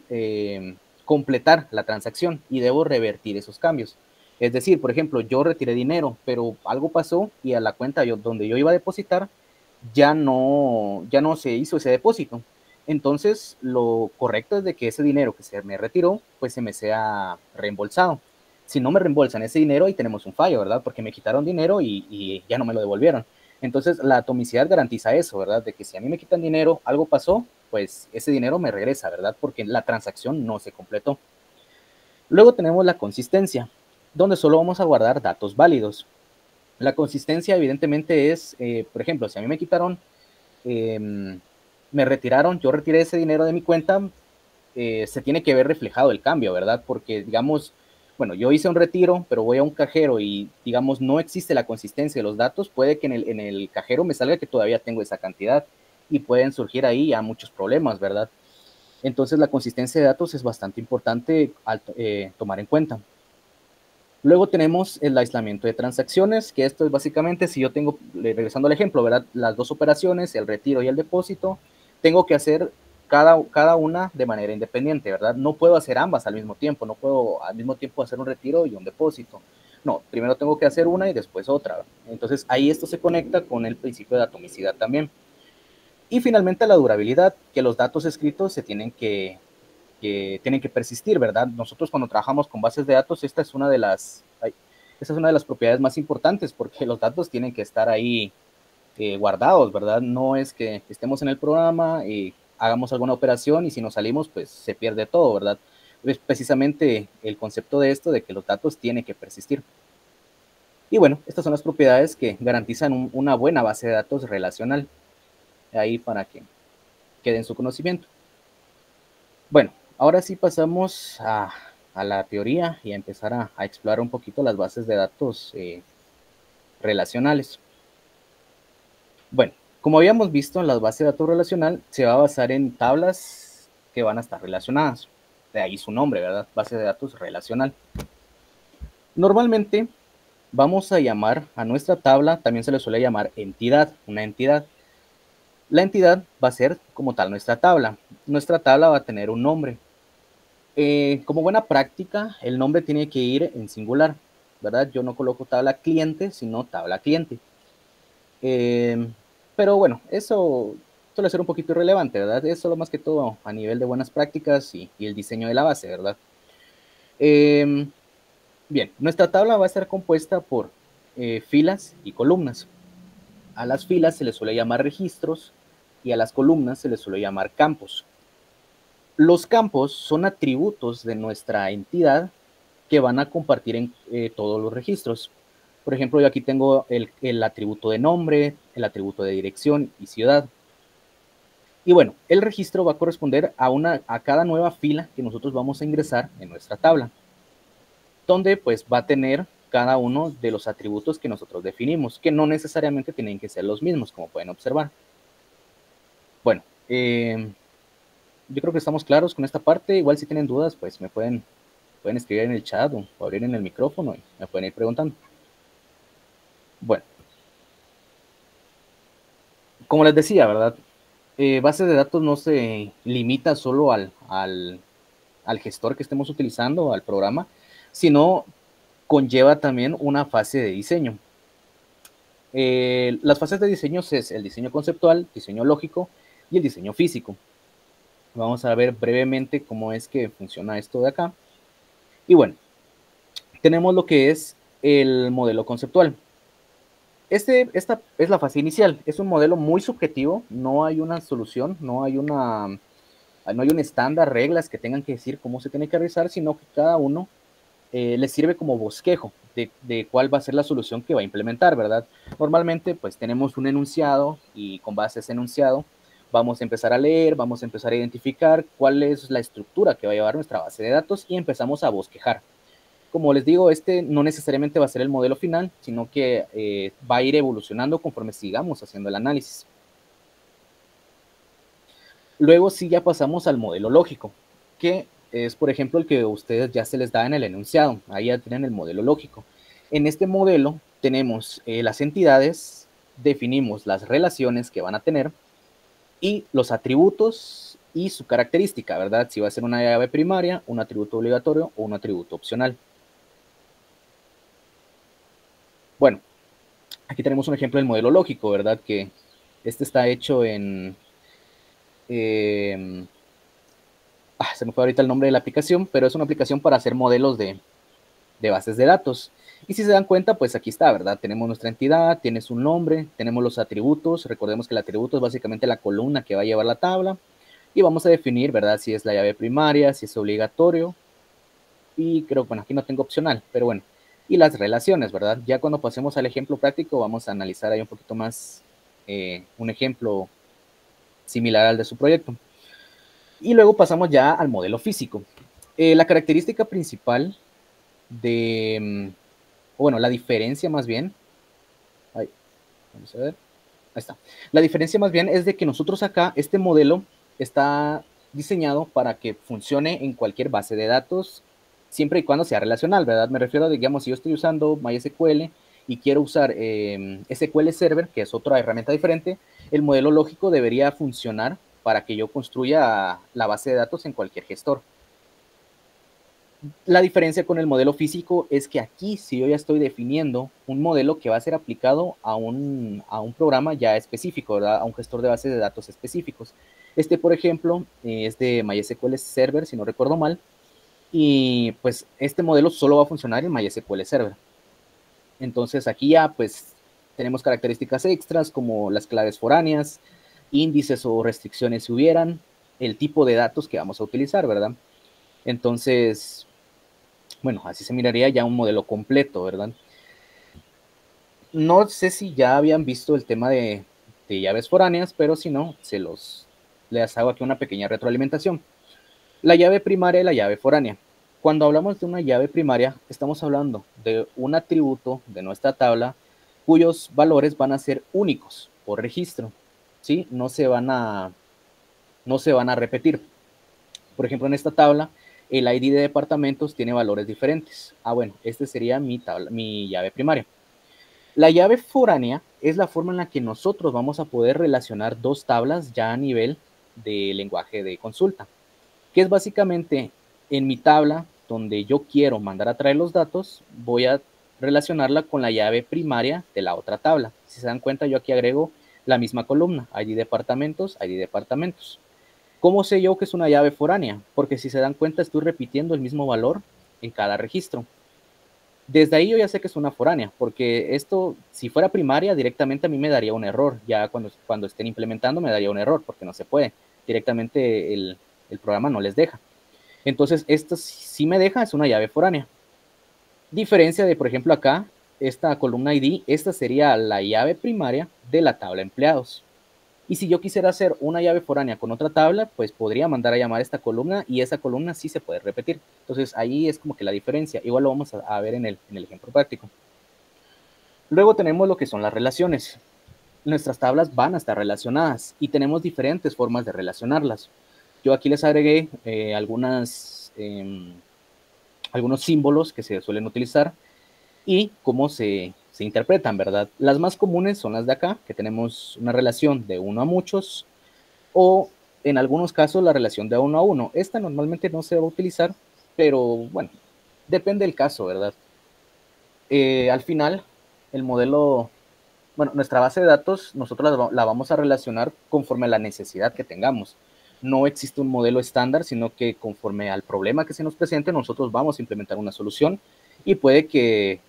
completar la transacción y debo revertir esos cambios. Es decir, por ejemplo, yo retiré dinero, pero algo pasó y a la cuenta donde yo iba a depositar ya no se hizo ese depósito. Entonces, lo correcto es de que ese dinero que se me retiró, pues se me sea reembolsado. Si no me reembolsan ese dinero, ahí tenemos un fallo, ¿verdad? Porque me quitaron dinero y ya no me lo devolvieron. Entonces, la atomicidad garantiza eso, ¿verdad? De que si a mí me quitan dinero, algo pasó, pues ese dinero me regresa, ¿verdad? Porque la transacción no se completó. Luego tenemos la consistencia, donde solo vamos a guardar datos válidos. La consistencia evidentemente es, por ejemplo, si a mí me quitaron, me retiraron, yo retiré ese dinero de mi cuenta, se tiene que ver reflejado el cambio, ¿verdad? Porque, digamos, bueno, yo hice un retiro, pero voy a un cajero y, digamos, no existe la consistencia de los datos, puede que en el cajero me salga que todavía tengo esa cantidad y pueden surgir ahí ya muchos problemas, ¿verdad? Entonces, la consistencia de datos es bastante importante tomar en cuenta. Luego tenemos el aislamiento de transacciones, que esto es básicamente si yo tengo, regresando al ejemplo, ¿verdad? Las dos operaciones, el retiro y el depósito, tengo que hacer cada una de manera independiente, ¿verdad? No puedo hacer ambas al mismo tiempo, no puedo al mismo tiempo hacer un retiro y un depósito. No, primero tengo que hacer una y después otra. Entonces ahí esto se conecta con el principio de atomicidad también. Y finalmente la durabilidad, que los datos escritos se tienen que persistir, ¿verdad? Nosotros cuando trabajamos con bases de datos, esta es una de las propiedades más importantes porque los datos tienen que estar ahí guardados, ¿verdad? No es que estemos en el programa y hagamos alguna operación y si nos salimos, pues se pierde todo, ¿verdad? Es precisamente el concepto de esto, de que los datos tienen que persistir. Y bueno, estas son las propiedades que garantizan una buena base de datos relacional, ahí para que quede en su conocimiento. Bueno, ahora sí pasamos a la teoría y a empezar a explorar un poquito las bases de datos relacionales. Bueno, como habíamos visto, la base de datos relacional se va a basar en tablas que van a estar relacionadas. De ahí su nombre, ¿verdad? Base de datos relacional. Normalmente vamos a llamar a nuestra tabla, también se le suele llamar entidad, una entidad. La entidad va a ser como tal nuestra tabla. Nuestra tabla va a tener un nombre. Como buena práctica, el nombre tiene que ir en singular, ¿verdad? Yo no coloco tabla cliente, sino tabla cliente. Pero bueno, eso suele ser un poquito irrelevante, ¿verdad? Es solo más que todo a nivel de buenas prácticas y el diseño de la base, ¿verdad? Bien, nuestra tabla va a estar compuesta por filas y columnas. A las filas se les suele llamar registros y a las columnas se les suele llamar campos. Los campos son atributos de nuestra entidad que van a compartir en todos los registros. Por ejemplo, yo aquí tengo el atributo de nombre, el atributo de dirección y ciudad. Y bueno, el registro va a corresponder a cada nueva fila que nosotros vamos a ingresar en nuestra tabla, donde pues va a tener cada uno de los atributos que nosotros definimos, que no necesariamente tienen que ser los mismos, como pueden observar. Bueno, yo creo que estamos claros con esta parte. Igual si tienen dudas, pues me pueden escribir en el chat o abrir en el micrófono y me pueden ir preguntando. Bueno, como les decía, ¿verdad? Base de datos no se limita solo al gestor que estemos utilizando, al programa, sino conlleva también una fase de diseño. Las fases de diseño es el diseño conceptual, diseño lógico y el diseño físico. Vamos a ver brevemente cómo es que funciona esto de acá. Y bueno, tenemos lo que es el modelo conceptual. Esta es la fase inicial. Es un modelo muy subjetivo, no hay una solución, no hay un estándar, reglas que tengan que decir cómo se tiene que realizar, sino que cada uno les sirve como bosquejo de cuál va a ser la solución que va a implementar, ¿verdad? Normalmente, pues tenemos un enunciado y con base a ese enunciado vamos a empezar a leer, vamos a empezar a identificar cuál es la estructura que va a llevar nuestra base de datos y empezamos a bosquejar. Como les digo, este no necesariamente va a ser el modelo final, sino que va a ir evolucionando conforme sigamos haciendo el análisis. Luego sí ya pasamos al modelo lógico, que es, por ejemplo, el que a ustedes ya se les da en el enunciado. Ahí ya tienen el modelo lógico. En este modelo tenemos las entidades, definimos las relaciones que van a tener y los atributos y su característica, ¿verdad? Si va a ser una llave primaria, un atributo obligatorio o un atributo opcional. Bueno, aquí tenemos un ejemplo del modelo lógico, ¿verdad? Que este está hecho en se me fue ahorita el nombre de la aplicación, pero es una aplicación para hacer modelos de bases de datos. Y si se dan cuenta, pues aquí está, ¿verdad? Tenemos nuestra entidad, tiene su nombre, tenemos los atributos. Recordemos que el atributo es básicamente la columna que va a llevar la tabla. Y vamos a definir, ¿verdad? Si es la llave primaria, si es obligatorio. Y creo, bueno, aquí no tengo opcional, pero bueno. Y las relaciones, ¿verdad? Ya cuando pasemos al ejemplo práctico, vamos a analizar ahí un poquito más un ejemplo similar al de su proyecto. Y luego pasamos ya al modelo físico. La característica principal de, bueno, la diferencia más bien, ay, vamos a ver, ahí está. La diferencia más bien es de que nosotros acá, este modelo está diseñado para que funcione en cualquier base de datos, siempre y cuando sea relacional, ¿verdad? Me refiero a, digamos, si yo estoy usando MySQL y quiero usar SQL Server, que es otra herramienta diferente, el modelo lógico debería funcionar para que yo construya la base de datos en cualquier gestor. La diferencia con el modelo físico es que aquí si yo ya estoy definiendo un modelo que va a ser aplicado a un programa ya específico, ¿verdad? A un gestor de bases de datos específicos. Este, por ejemplo, es de MySQL Server, si no recuerdo mal, y pues este modelo solo va a funcionar en MySQL Server. Entonces aquí ya pues tenemos características extras como las claves foráneas, índices o restricciones si hubieran, el tipo de datos que vamos a utilizar, ¿verdad? Entonces, bueno, así se miraría ya un modelo completo, ¿verdad? No sé si ya habían visto el tema de llaves foráneas, pero si no, les hago aquí una pequeña retroalimentación. La llave primaria y la llave foránea. Cuando hablamos de una llave primaria, estamos hablando de un atributo de nuestra tabla cuyos valores van a ser únicos por registro, ¿sí? No se van a repetir. Por ejemplo, en esta tabla, el ID de departamentos tiene valores diferentes. Bueno, este sería mi llave primaria. La llave foránea es la forma en la que nosotros vamos a poder relacionar dos tablas ya a nivel de lenguaje de consulta, que es básicamente en mi tabla donde yo quiero mandar a traer los datos, voy a relacionarla con la llave primaria de la otra tabla. Si se dan cuenta, yo aquí agrego la misma columna, ID departamentos, ID departamentos. ¿Cómo sé yo que es una llave foránea? Porque si se dan cuenta, estoy repitiendo el mismo valor en cada registro. Desde ahí yo ya sé que es una foránea, porque esto, si fuera primaria, directamente a mí me daría un error. Ya cuando estén implementando me daría un error, porque no se puede. Directamente el programa no les deja. Entonces, esto sí me deja, es una llave foránea. Diferencia de, por ejemplo, acá, esta columna ID, esta sería la llave primaria de la tabla empleados. Y si yo quisiera hacer una llave foránea con otra tabla, pues podría mandar a llamar esta columna y esa columna sí se puede repetir. Entonces ahí es como que la diferencia. Igual lo vamos a ver en el ejemplo práctico. Luego tenemos lo que son las relaciones. Nuestras tablas van a estar relacionadas y tenemos diferentes formas de relacionarlas. Yo aquí les agregué algunos símbolos que se suelen utilizar y cómo se interpretan, ¿verdad? Las más comunes son las de acá, que tenemos una relación de uno a muchos, o en algunos casos la relación de uno a uno. Esta normalmente no se va a utilizar, pero bueno, depende del caso, ¿verdad? Al final, el modelo, bueno, nuestra base de datos, nosotros la vamos a relacionar conforme a la necesidad que tengamos. No existe un modelo estándar, sino que conforme al problema que se nos presente, nosotros vamos a implementar una solución y puede que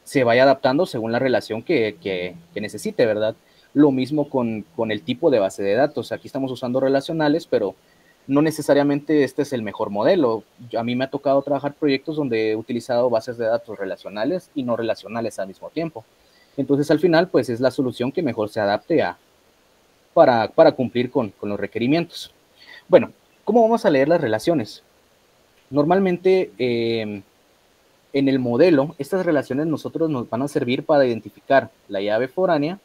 se vaya adaptando según la relación que necesite, ¿verdad? Lo mismo con el tipo de base de datos. Aquí estamos usando relacionales, pero no necesariamente este es el mejor modelo. A mí me ha tocado trabajar proyectos donde he utilizado bases de datos relacionales y no relacionales al mismo tiempo. Entonces, al final, pues es la solución que mejor se adapte para cumplir con los requerimientos. Bueno, ¿cómo vamos a leer las relaciones? Normalmente, en el modelo, estas relaciones nosotros nos van a servir para identificar la llave foránea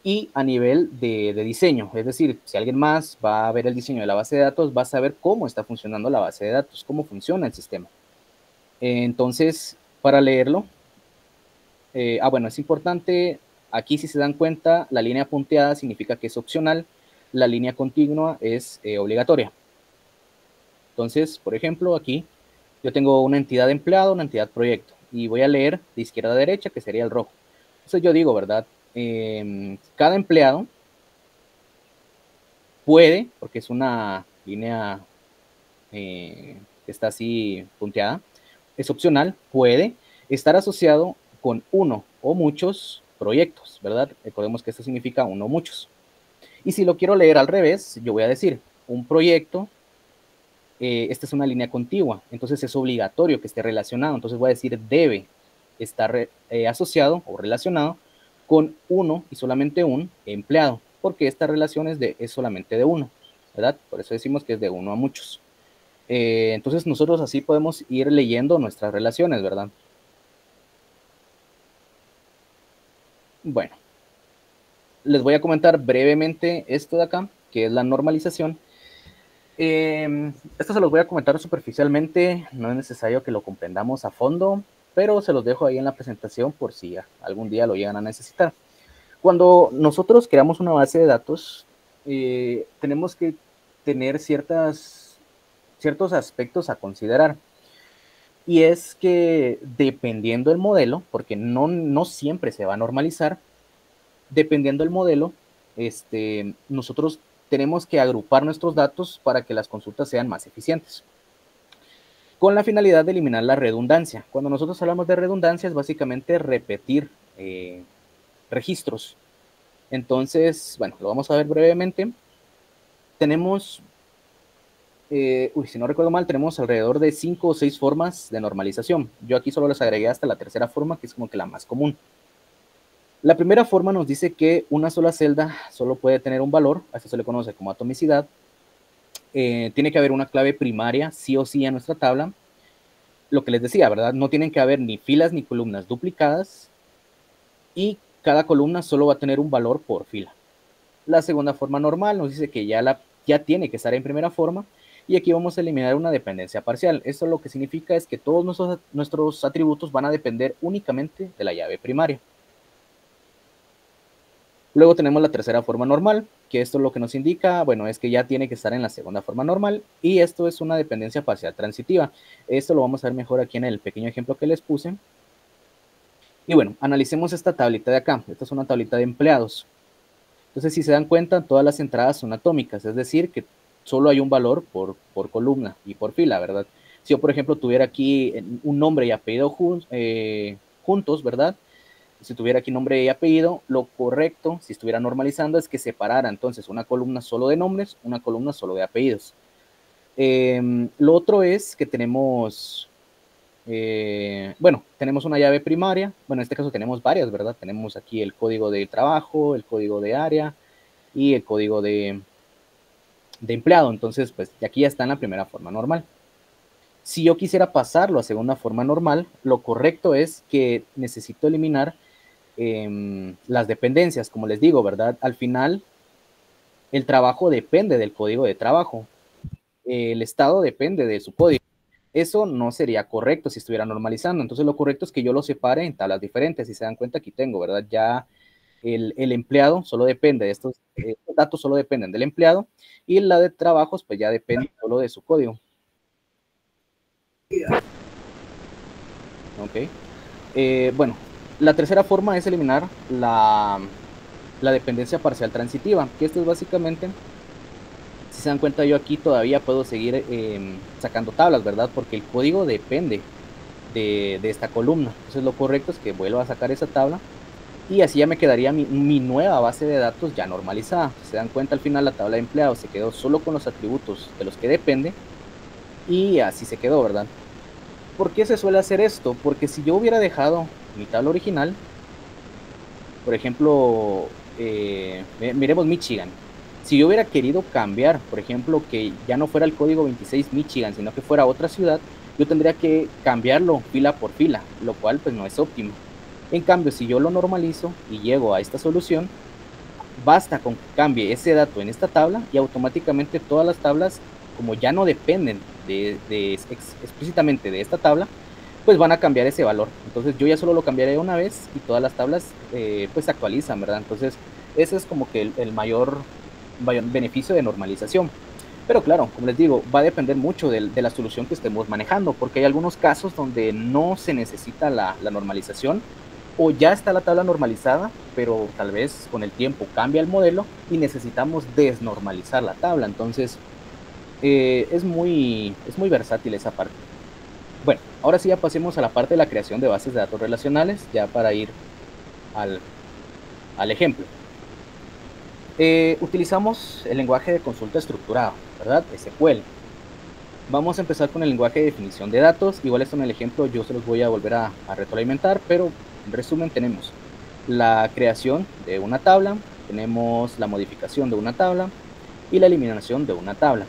y a nivel de diseño. Es decir, si alguien más va a ver el diseño de la base de datos, va a saber cómo está funcionando la base de datos, cómo funciona el sistema. Entonces, para leerlo, bueno, es importante, aquí si se dan cuenta, la línea punteada significa que es opcional, la línea continua es obligatoria. Entonces, por ejemplo, aquí yo tengo una entidad de empleado, una entidad proyecto, y voy a leer de izquierda a derecha, que sería el rojo. Entonces yo digo, ¿verdad? Cada empleado puede, porque es una línea que está así punteada, es opcional, puede estar asociado con uno o muchos proyectos, ¿verdad? Recordemos que esto significa uno o muchos. Y si lo quiero leer al revés, yo voy a decir un proyecto, esta es una línea contigua, entonces es obligatorio que esté relacionado, entonces voy a decir debe estar asociado o relacionado con uno y solamente un empleado, porque esta relación es solamente de uno, ¿verdad? Por eso decimos que es de uno a muchos. Entonces nosotros así podemos ir leyendo nuestras relaciones, ¿verdad? Bueno, les voy a comentar brevemente esto de acá, que es la normalización. Esto se los voy a comentar superficialmente, no es necesario que lo comprendamos a fondo, pero se los dejo ahí en la presentación por si algún día lo llegan a necesitar. Cuando nosotros creamos una base de datos, tenemos que tener ciertos aspectos a considerar. Y es que dependiendo del modelo, porque no siempre se va a normalizar, dependiendo del modelo, nosotros tenemos que agrupar nuestros datos para que las consultas sean más eficientes, con la finalidad de eliminar la redundancia. Cuando nosotros hablamos de redundancia es básicamente repetir registros. Entonces, bueno, lo vamos a ver brevemente. Tenemos, si no recuerdo mal, tenemos alrededor de 5 o 6 formas de normalización. Yo aquí solo les agregué hasta la tercera forma, que es como que la más común. La primera forma nos dice que una sola celda solo puede tener un valor, a esto se le conoce como atomicidad. Tiene que haber una clave primaria, sí o sí, en nuestra tabla. Lo que les decía, ¿verdad? No tienen que haber ni filas ni columnas duplicadas y cada columna solo va a tener un valor por fila. La segunda forma normal nos dice que ya tiene que estar en primera forma y aquí vamos a eliminar una dependencia parcial. Esto lo que significa es que todos nuestros atributos van a depender únicamente de la llave primaria. Luego tenemos la tercera forma normal, que esto lo que nos indica, bueno, es que ya tiene que estar en la segunda forma normal y esto es una dependencia parcial transitiva. Esto lo vamos a ver mejor aquí en el pequeño ejemplo que les puse. Y bueno, analicemos esta tablita de acá. Esta es una tablita de empleados. Entonces, si se dan cuenta, todas las entradas son atómicas, es decir, que solo hay un valor por columna y por fila, ¿verdad? Si yo, por ejemplo, tuviera aquí un nombre y apellido juntos, ¿verdad? Si tuviera aquí nombre y apellido, lo correcto, si estuviera normalizando, es que separara entonces una columna solo de nombres, una columna solo de apellidos. Lo otro es que tenemos, bueno, tenemos una llave primaria, bueno, en este caso tenemos varias, ¿verdad? Tenemos aquí el código de trabajo, el código de área y el código de empleado, entonces, pues aquí ya está en la primera forma normal. Si yo quisiera pasarlo a segunda forma normal, lo correcto es que necesito eliminar las dependencias, como les digo, ¿verdad? Al final, el trabajo depende del código de trabajo. El estado depende de su código. Eso no sería correcto si estuviera normalizando. Entonces, lo correcto es que yo lo separe en tablas diferentes. Si se dan cuenta, aquí tengo, ¿verdad? Ya el empleado solo depende de estos datos, solo dependen del empleado. Y la de trabajos, pues ya depende solo de su código. Ok. Bueno, la tercera forma es eliminar la dependencia parcial transitiva, que esto es básicamente, si se dan cuenta, yo aquí todavía puedo seguir sacando tablas, ¿verdad? Porque el código depende de esta columna. Entonces lo correcto es que vuelva a sacar esa tabla y así ya me quedaría mi nueva base de datos ya normalizada. Si se dan cuenta, al final la tabla de empleados se quedó solo con los atributos de los que depende y así se quedó, ¿verdad? ¿Por qué se suele hacer esto? Porque si yo hubiera dejado mi tabla original, por ejemplo, miremos Michigan. Si yo hubiera querido cambiar, por ejemplo, que ya no fuera el código 26 Michigan, sino que fuera otra ciudad, yo tendría que cambiarlo fila por fila, lo cual pues no es óptimo. En cambio, si yo lo normalizo y llego a esta solución, basta con que cambie ese dato en esta tabla y automáticamente todas las tablas, como ya no dependen explícitamente de esta tabla, pues van a cambiar ese valor. Entonces yo ya solo lo cambiaré una vez y todas las tablas pues se actualizan, ¿verdad? Entonces ese es como que el mayor beneficio de normalización. Pero claro, como les digo, va a depender mucho de la solución que estemos manejando, porque hay algunos casos donde no se necesita la normalización o ya está la tabla normalizada, pero tal vez con el tiempo cambia el modelo y necesitamos desnormalizar la tabla. Entonces, es muy versátil esa parte. Bueno, ahora sí ya pasemos a la parte de la creación de bases de datos relacionales, ya para ir al ejemplo. Utilizamos el lenguaje de consulta estructurado, ¿verdad? SQL. Vamos a empezar con el lenguaje de definición de datos. Igual esto en el ejemplo yo se los voy a volver a retroalimentar, pero en resumen tenemos la creación de una tabla, tenemos la modificación de una tabla y la eliminación de una tabla.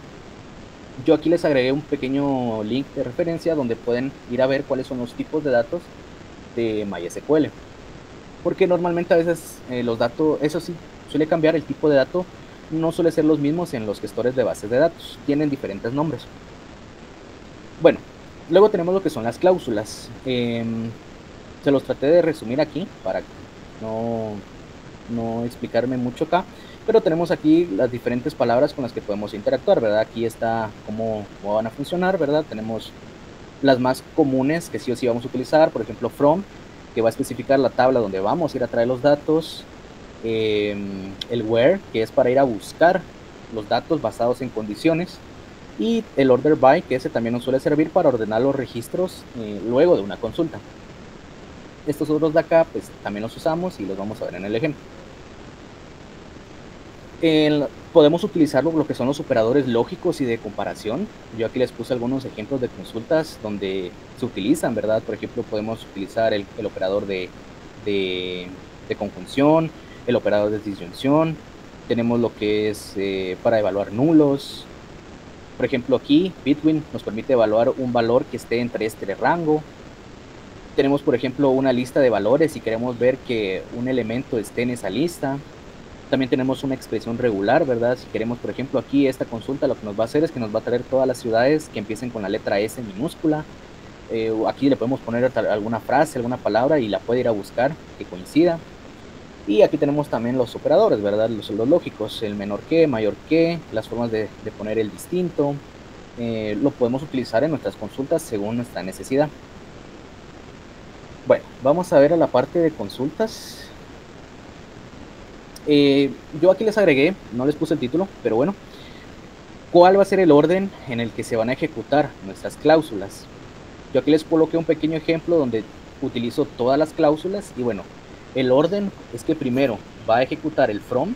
Yo aquí les agregué un pequeño link de referencia donde pueden ir a ver cuáles son los tipos de datos de MySQL. Porque normalmente a veces los datos, eso sí, suele cambiar el tipo de dato, no suele ser los mismos en los gestores de bases de datos, tienen diferentes nombres. Bueno, luego tenemos lo que son las cláusulas. Se los traté de resumir aquí para no explicarme mucho acá, pero tenemos aquí las diferentes palabras con las que podemos interactuar, ¿verdad? Aquí está cómo van a funcionar, ¿verdad? Tenemos las más comunes que sí o sí vamos a utilizar, por ejemplo, from, que va a especificar la tabla donde vamos a ir a traer los datos, el where, que es para ir a buscar los datos basados en condiciones, y el order by, que ese también nos suele servir para ordenar los registros luego de una consulta. Estos otros de acá pues también los usamos y los vamos a ver en el ejemplo. Podemos utilizar lo que son los operadores lógicos y de comparación. Yo aquí les puse algunos ejemplos de consultas donde se utilizan, ¿verdad? Por ejemplo, podemos utilizar el operador de conjunción, el operador de disyunción. Tenemos lo que es para evaluar nulos. Por ejemplo, aquí between nos permite evaluar un valor que esté entre este rango. Tenemos, por ejemplo, una lista de valores y queremos ver que un elemento esté en esa lista. También tenemos una expresión regular, ¿verdad? Si queremos, por ejemplo, aquí esta consulta lo que nos va a hacer es que nos va a traer todas las ciudades que empiecen con la letra S minúscula. Aquí le podemos poner alguna frase, alguna palabra y la puede ir a buscar que coincida. Y aquí tenemos también los operadores, ¿verdad? Los lógicos, el menor que, mayor que, las formas de poner el distinto. Lo podemos utilizar en nuestras consultas según nuestra necesidad. Bueno, vamos a ver a la parte de consultas. Yo aquí les agregué, no les puse el título, pero bueno, ¿cuál va a ser el orden en el que se van a ejecutar nuestras cláusulas? Yo aquí les coloqué un pequeño ejemplo donde utilizo todas las cláusulas y bueno, el orden es que primero va a ejecutar el from,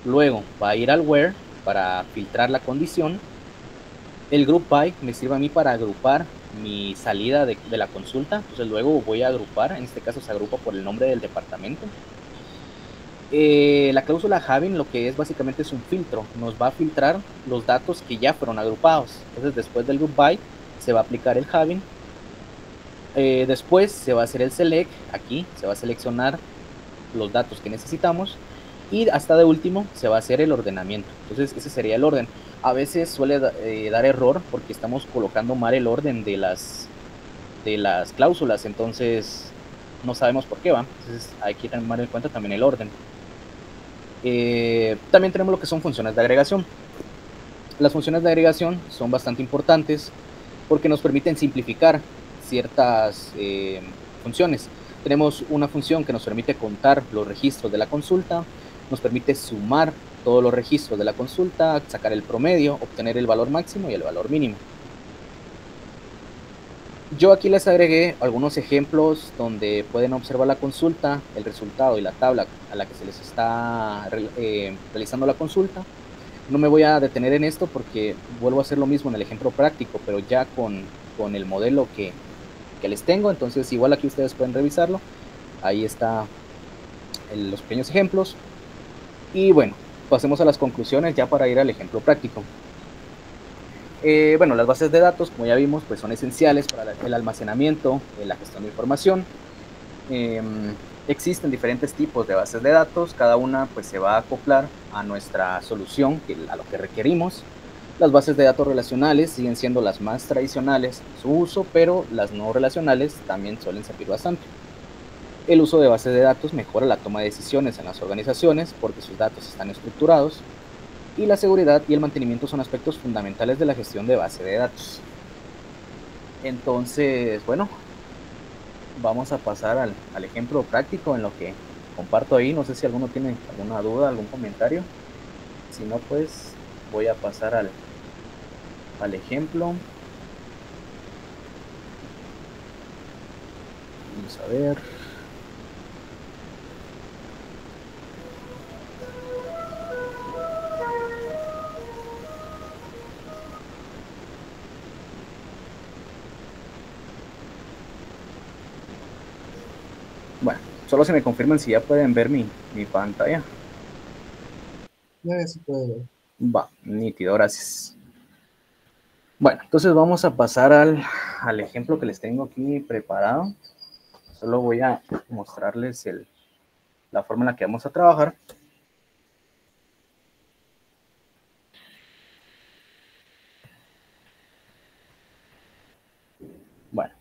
luego va a ir al where para filtrar la condición, el group by me sirve a mí para agrupar mi salida de la consulta, entonces luego voy a agrupar, en este caso se agrupa por el nombre del departamento. La cláusula having lo que es básicamente es un filtro, nos va a filtrar los datos que ya fueron agrupados, entonces después del group by se va a aplicar el having. Después se va a hacer el select, aquí se va a seleccionar los datos que necesitamos y hasta de último se va a hacer el ordenamiento. Entonces ese sería el orden. A veces suele dar error porque estamos colocando mal el orden de las cláusulas, entonces no sabemos por qué va. Entonces hay que tomar en cuenta también el orden. También tenemos lo que son funciones de agregación. Las funciones de agregación son bastante importantes porque nos permiten simplificar ciertas funciones. Tenemos una función que nos permite contar los registros de la consulta, nos permite sumar todos los registros de la consulta, sacar el promedio, obtener el valor máximo y el valor mínimo. Yo aquí les agregué algunos ejemplos donde pueden observar la consulta, el resultado y la tabla a la que se les está realizando la consulta. No me voy a detener en esto porque vuelvo a hacer lo mismo en el ejemplo práctico, pero ya con el modelo que les tengo. Entonces igual aquí ustedes pueden revisarlo. Ahí está los pequeños ejemplos. Y bueno, pasemos a las conclusiones ya para ir al ejemplo práctico. Bueno, las bases de datos, como ya vimos, pues son esenciales para el almacenamiento, la gestión de información. Existen diferentes tipos de bases de datos, cada una pues se va a acoplar a nuestra solución, a lo que requerimos. Las bases de datos relacionales siguen siendo las más tradicionales en su uso, pero las no relacionales también suelen servir bastante. El uso de bases de datos mejora la toma de decisiones en las organizaciones porque sus datos están estructurados, y la seguridad y el mantenimiento son aspectos fundamentales de la gestión de base de datos. Entonces, bueno, vamos a pasar al ejemplo práctico en lo que comparto ahí. No sé si alguno tiene alguna duda, algún comentario. Si no, pues voy a pasar al ejemplo. Vamos a ver. Bueno, solo se me confirman si ya pueden ver mi pantalla. Ya se puede ver. Va, nítido, gracias. Bueno, entonces vamos a pasar al ejemplo que les tengo aquí preparado. Solo voy a mostrarles la forma en la que vamos a trabajar. Bueno,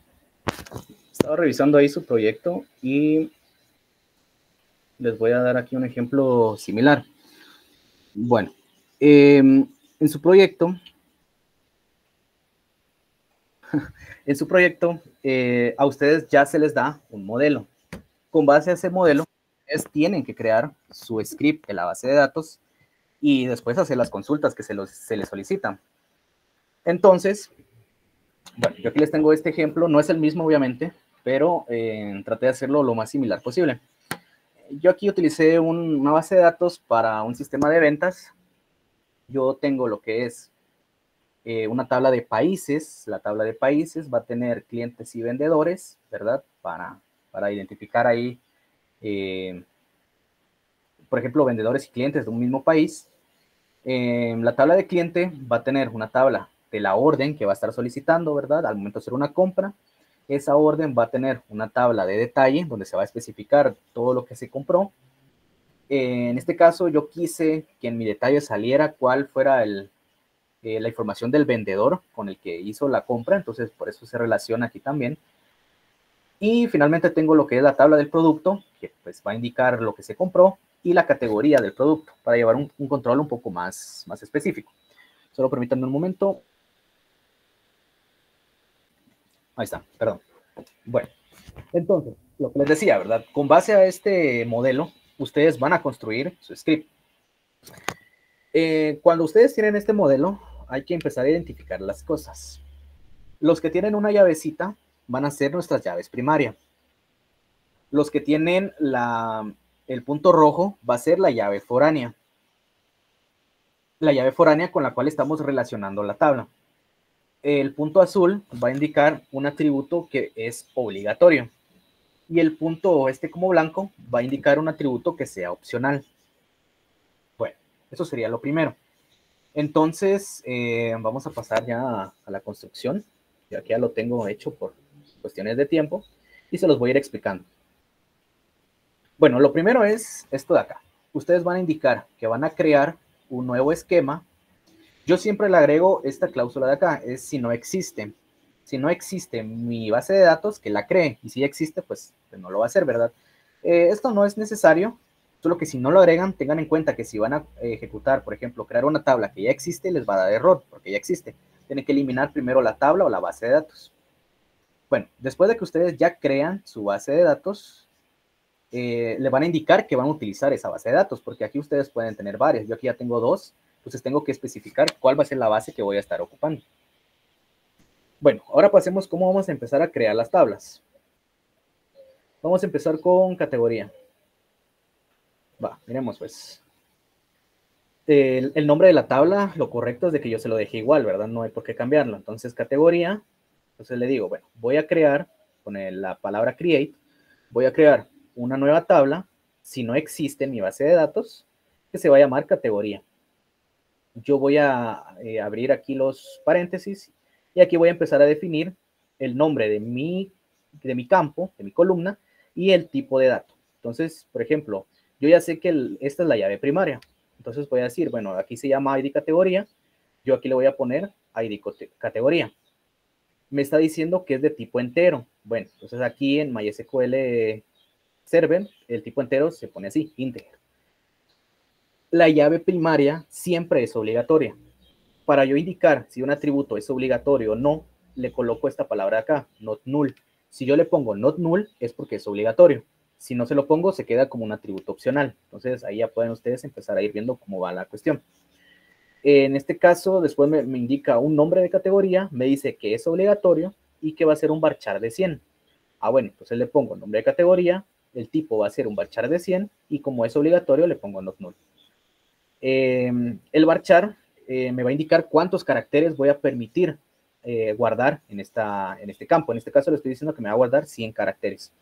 estaba revisando ahí su proyecto y les voy a dar aquí un ejemplo similar. Bueno, en su proyecto, a ustedes ya se les da un modelo. Con base a ese modelo, ustedes tienen que crear su script en la base de datos y después hacer las consultas que se les solicitan. Entonces, bueno, yo aquí les tengo este ejemplo, no es el mismo obviamente, pero traté de hacerlo lo más similar posible. Yo aquí utilicé una base de datos para un sistema de ventas. Yo tengo lo que es una tabla de países. La tabla de países va a tener clientes y vendedores, ¿verdad? Para identificar ahí, por ejemplo, vendedores y clientes de un mismo país. La tabla de cliente va a tener una tabla de la orden que va a estar solicitando, ¿verdad? Al momento de hacer una compra. Esa orden va a tener una tabla de detalle donde se va a especificar todo lo que se compró. En este caso, yo quise que en mi detalle saliera cuál fuera la información del vendedor con el que hizo la compra, entonces por eso se relaciona aquí también. Y finalmente tengo lo que es la tabla del producto, que pues va a indicar lo que se compró, y la categoría del producto, para llevar un control un poco más específico. Solo permítanme un momento. Ahí está, perdón. Bueno, entonces, lo que les decía, ¿verdad? Con base a este modelo, ustedes van a construir su script. Cuando ustedes tienen este modelo, hay que empezar a identificar las cosas. Los que tienen una llavecita van a ser nuestras llaves primarias. Los que tienen el punto rojo va a ser la llave foránea. La llave foránea con la cual estamos relacionando la tabla. El punto azul va a indicar un atributo que es obligatorio. Y el punto como blanco va a indicar un atributo que sea opcional. Bueno, eso sería lo primero. Entonces, vamos a pasar ya a la construcción. Yo aquí ya lo tengo hecho por cuestiones de tiempo y se los voy a ir explicando. Bueno, lo primero es esto de acá. Ustedes van a indicar que van a crear un nuevo esquema. Yo siempre le agrego esta cláusula de acá, es si no existe. Si no existe mi base de datos, que la cree. Y si existe, pues no lo va a hacer, ¿verdad? Esto no es necesario, solo que si no lo agregan, tengan en cuenta que si van a ejecutar, por ejemplo, crear una tabla que ya existe, les va a dar error, porque ya existe. Tienen que eliminar primero la tabla o la base de datos. Bueno, después de que ustedes ya crean su base de datos, le van a indicar que van a utilizar esa base de datos, porque aquí ustedes pueden tener varias. Yo aquí ya tengo dos, entonces tengo que especificar cuál va a ser la base que voy a estar ocupando. Bueno, ahora pasemos cómo vamos a empezar a crear las tablas. Vamos a empezar con categoría. Va, miremos pues. El nombre de la tabla, lo correcto es de que yo se lo dejé igual, ¿verdad? No hay por qué cambiarlo. Entonces, categoría. Entonces le digo, bueno, voy a crear, con la palabra create, voy a crear una nueva tabla, si no existe en mi base de datos, que se va a llamar categoría. Yo voy a abrir aquí los paréntesis y aquí voy a empezar a definir el nombre de mi campo, de mi columna y el tipo de dato. Entonces, por ejemplo, yo ya sé que esta es la llave primaria. Entonces voy a decir, bueno, aquí se llama ID categoría. Yo aquí le voy a poner ID categoría. Me está diciendo que es de tipo entero. Bueno, entonces aquí en MySQL Server, el tipo entero se pone así, integer. La llave primaria siempre es obligatoria. Para yo indicar si un atributo es obligatorio o no, le coloco esta palabra acá, not null. Si yo le pongo not null es porque es obligatorio. Si no se lo pongo, se queda como un atributo opcional. Entonces, ahí ya pueden ustedes empezar a ir viendo cómo va la cuestión. En este caso, después me indica un nombre de categoría, me dice que es obligatorio y que va a ser un varchar de 100. Bueno, entonces le pongo nombre de categoría, el tipo va a ser un varchar de 100 y como es obligatorio le pongo not null. El varchar me va a indicar cuántos caracteres voy a permitir guardar en este campo. En este caso le estoy diciendo que me va a guardar 100 caracteres.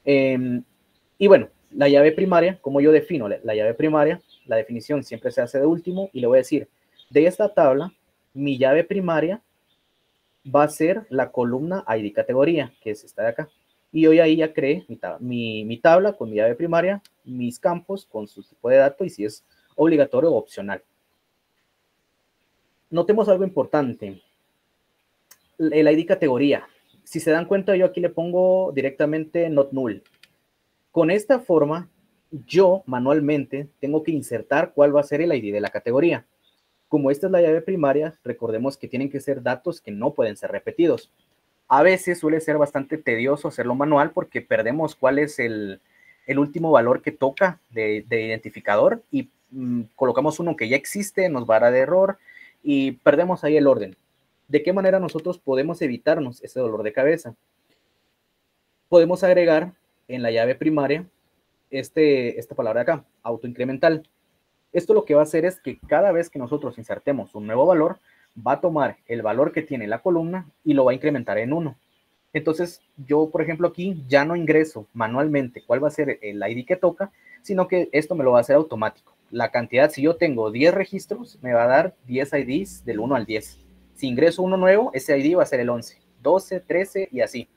Y bueno, la llave primaria, como yo defino la llave primaria, la definición siempre se hace de último y le voy a decir, de esta tabla, mi llave primaria va a ser la columna ID categoría, que es esta de acá. Y hoy ahí ya creé mi tabla con mi llave primaria, mis campos con su tipo de dato y si es obligatorio o opcional. Notemos algo importante. El ID categoría. Si se dan cuenta, yo aquí le pongo directamente not null. Con esta forma, yo manualmente tengo que insertar cuál va a ser el ID de la categoría. Como esta es la llave primaria, recordemos que tienen que ser datos que no pueden ser repetidos. A veces suele ser bastante tedioso hacerlo manual porque perdemos cuál es el último valor que toca de identificador y colocamos uno que ya existe, nos va a dar error y perdemos ahí el orden. ¿De qué manera nosotros podemos evitarnos ese dolor de cabeza? Podemos agregar en la llave primaria esta palabra de acá, autoincremental. Esto lo que va a hacer es que cada vez que nosotros insertemos un nuevo valor, va a tomar el valor que tiene la columna y lo va a incrementar en 1. Entonces, yo, por ejemplo, aquí ya no ingreso manualmente cuál va a ser el ID que toca, sino que esto me lo va a hacer automático. La cantidad, si yo tengo 10 registros, me va a dar 10 IDs del 1 al 10. Si ingreso uno nuevo, ese ID va a ser el 11, 12, 13 y así,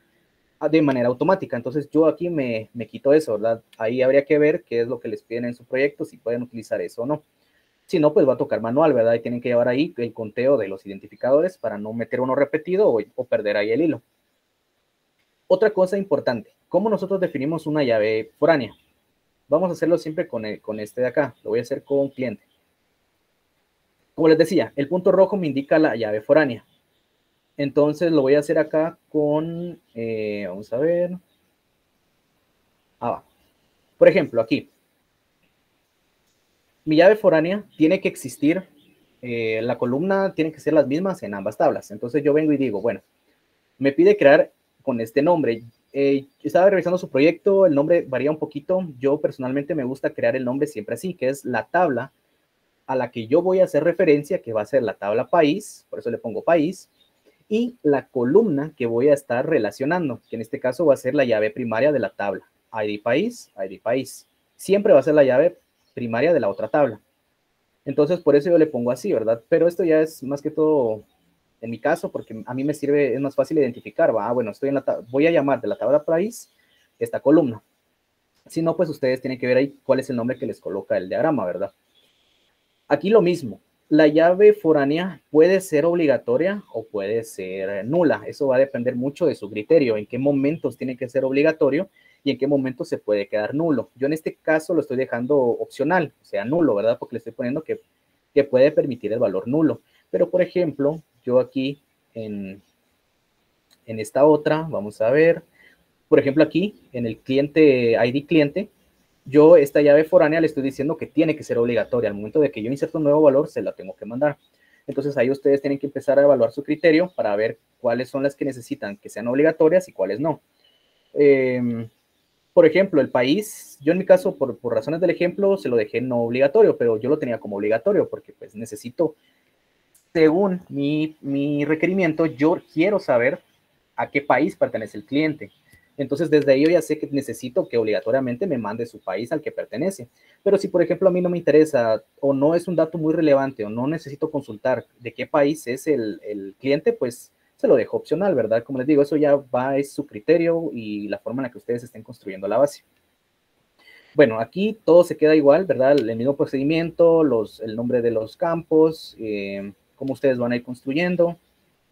de manera automática. Entonces, yo aquí me quito eso, ¿verdad? Ahí habría que ver qué es lo que les piden en su proyecto, si pueden utilizar eso o no. Si no, pues va a tocar manual, ¿verdad? Y tienen que llevar ahí el conteo de los identificadores para no meter uno repetido o perder ahí el hilo. Otra cosa importante, ¿cómo nosotros definimos una llave foránea? Vamos a hacerlo siempre con este de acá, lo voy a hacer con cliente. Como les decía, el punto rojo me indica la llave foránea. Entonces lo voy a hacer acá con, vamos a ver. Por ejemplo, aquí. Mi llave foránea tiene que existir, la columna tiene que ser las mismas en ambas tablas. Entonces yo vengo y digo, bueno, me pide crear con este nombre. Estaba revisando su proyecto, el nombre varía un poquito. Yo personalmente me gusta crear el nombre siempre así, que es la tabla a la que yo voy a hacer referencia, que va a ser la tabla país, por eso le pongo país, y la columna que voy a estar relacionando, que en este caso va a ser la llave primaria de la tabla, ID país, ID país. Siempre va a ser la llave primaria de la otra tabla. Entonces, por eso yo le pongo así, ¿verdad? Pero esto ya es más que todo en mi caso, porque a mí me sirve, es más fácil identificar, bueno, estoy en voy a llamar de la tabla país esta columna. Si no, pues ustedes tienen que ver ahí cuál es el nombre que les coloca el diagrama, ¿verdad? Aquí lo mismo, la llave foránea puede ser obligatoria o puede ser nula. Eso va a depender mucho de su criterio, en qué momentos tiene que ser obligatorio y en qué momentos se puede quedar nulo. Yo en este caso lo estoy dejando opcional, o sea, nulo, ¿verdad? Porque le estoy poniendo que puede permitir el valor nulo. Pero, por ejemplo, yo aquí en esta otra, vamos a ver, por ejemplo, aquí en el cliente, ID cliente, yo esta llave foránea le estoy diciendo que tiene que ser obligatoria. Al momento de que yo inserto un nuevo valor, se la tengo que mandar. Entonces ahí ustedes tienen que empezar a evaluar su criterio para ver cuáles son las que necesitan que sean obligatorias y cuáles no. Por ejemplo, el país, yo en mi caso, por razones del ejemplo, se lo dejé no obligatorio, pero yo lo tenía como obligatorio porque pues necesito, según mi requerimiento, yo quiero saber a qué país pertenece el cliente. Entonces, desde ahí yo ya sé que necesito que obligatoriamente me mande su país al que pertenece. Pero si, por ejemplo, a mí no me interesa o no es un dato muy relevante o no necesito consultar de qué país es el cliente, pues se lo dejo opcional, ¿verdad? Como les digo, eso ya es su criterio y la forma en la que ustedes estén construyendo la base. Bueno, aquí todo se queda igual, ¿verdad? El mismo procedimiento, el nombre de los campos, cómo ustedes van a ir construyendo,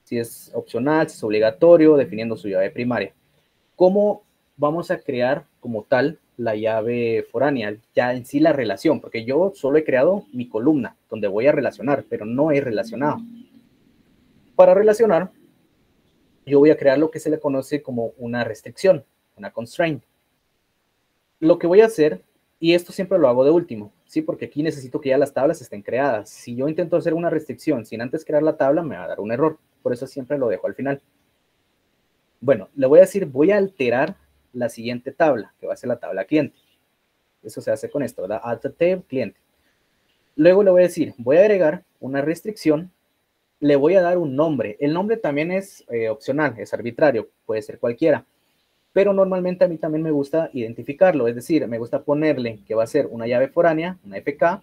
si es opcional, si es obligatorio, definiendo su llave primaria. ¿Cómo vamos a crear como tal la llave foránea? Ya en sí la relación, porque yo solo he creado mi columna donde voy a relacionar, pero no he relacionado. Para relacionar, yo voy a crear lo que se le conoce como una restricción, una constraint. Lo que voy a hacer, y esto siempre lo hago de último, ¿sí? Porque aquí necesito que ya las tablas estén creadas. Si yo intento hacer una restricción sin antes crear la tabla, me va a dar un error. Por eso siempre lo dejo al final. Bueno, le voy a decir, voy a alterar la siguiente tabla, que va a ser la tabla cliente. Eso se hace con esto, ¿verdad? Alter table cliente. Luego le voy a decir, voy a agregar una restricción, le voy a dar un nombre. El nombre también es opcional, es arbitrario, puede ser cualquiera. Pero normalmente a mí también me gusta identificarlo, es decir, me gusta ponerle que va a ser una llave foránea, una FK,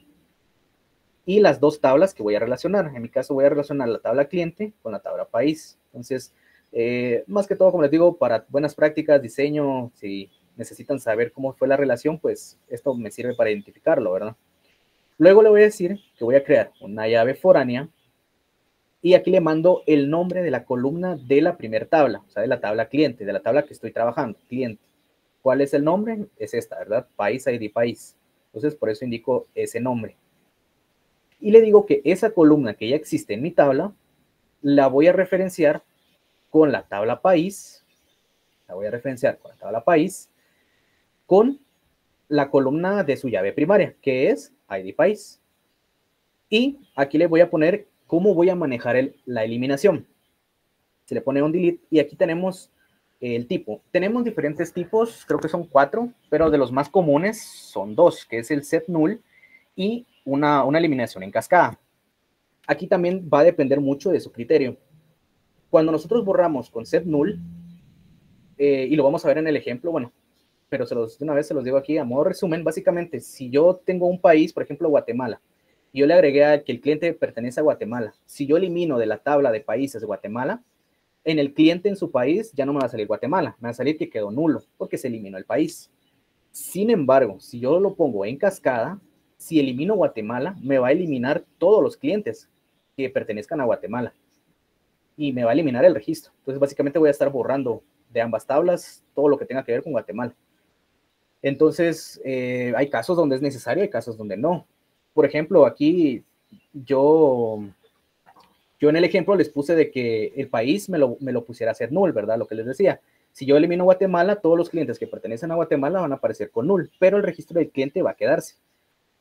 y las dos tablas que voy a relacionar. En mi caso voy a relacionar la tabla cliente con la tabla país. Entonces, más que todo, como les digo, para buenas prácticas, diseño, si necesitan saber cómo fue la relación, pues esto me sirve para identificarlo, ¿verdad? Luego le voy a decir que voy a crear una llave foránea y aquí le mando el nombre de la columna de la primera tabla, o sea, de la tabla cliente, de la tabla que estoy trabajando, cliente. ¿Cuál es el nombre? Es esta, ¿verdad? País ID país. Entonces, por eso indico ese nombre. Y le digo que esa columna que ya existe en mi tabla, la voy a referenciar con la tabla país, la voy a referenciar con la tabla país, con la columna de su llave primaria, que es ID país. Y aquí le voy a poner cómo voy a manejar la eliminación. Se le pone un delete y aquí tenemos el tipo. Tenemos diferentes tipos, creo que son 4, pero de los más comunes son 2, que es el set null y una eliminación en cascada. Aquí también va a depender mucho de su criterio. Cuando nosotros borramos con set null, y lo vamos a ver en el ejemplo, bueno, pero de una vez se los digo aquí a modo resumen, básicamente, si yo tengo un país, por ejemplo, Guatemala, y yo le agregué a que el cliente pertenece a Guatemala, si yo elimino de la tabla de países Guatemala, en el cliente en su país ya no me va a salir Guatemala, me va a salir que quedó nulo, porque se eliminó el país. Sin embargo, si yo lo pongo en cascada, si elimino Guatemala, me va a eliminar todos los clientes que pertenezcan a Guatemala y me va a eliminar el registro. Entonces, básicamente voy a estar borrando de ambas tablas todo lo que tenga que ver con Guatemala. Entonces, hay casos donde es necesario, hay casos donde no. Por ejemplo, aquí yo en el ejemplo les puse de que el país me lo pusiera a ser null, ¿verdad? Lo que les decía. Si yo elimino Guatemala, todos los clientes que pertenecen a Guatemala van a aparecer con null, pero el registro del cliente va a quedarse.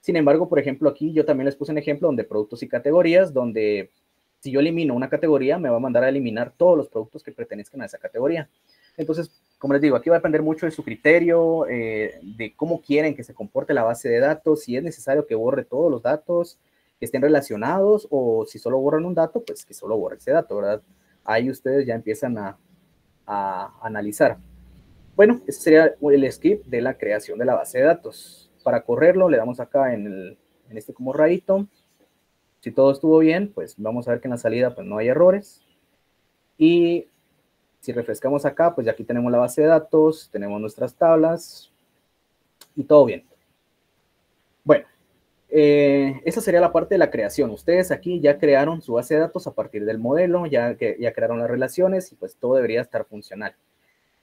Sin embargo, por ejemplo, aquí yo también les puse un ejemplo donde productos y categorías, donde si yo elimino una categoría, me va a mandar a eliminar todos los productos que pertenezcan a esa categoría. Entonces, como les digo, aquí va a depender mucho de su criterio, de cómo quieren que se comporte la base de datos, si es necesario que borre todos los datos que estén relacionados, o si solo borran un dato, pues que solo borre ese dato, ¿verdad? Ahí ustedes ya empiezan a analizar. Bueno, ese sería el script de la creación de la base de datos. Para correrlo, le damos acá en este como rayito. Si todo estuvo bien, pues vamos a ver que en la salida pues no hay errores. Y si refrescamos acá, pues ya aquí tenemos la base de datos, tenemos nuestras tablas y todo bien. Bueno, esa sería la parte de la creación. Ustedes aquí ya crearon su base de datos a partir del modelo, ya crearon las relaciones y pues todo debería estar funcional.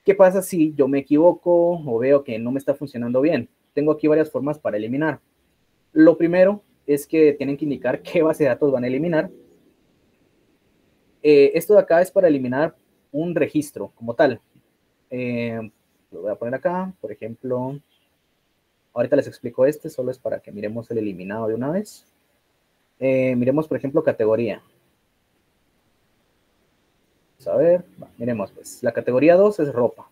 ¿Qué pasa si yo me equivoco o veo que no me está funcionando bien? Tengo aquí varias formas para eliminar. Lo primero es que tienen que indicar qué base de datos van a eliminar. Esto de acá es para eliminar un registro como tal. Lo voy a poner acá, por ejemplo. Ahorita les explico solo es para que miremos el eliminado de una vez. Miremos, por ejemplo, categoría. Vamos a ver, miremos pues. La categoría 2 es ropa.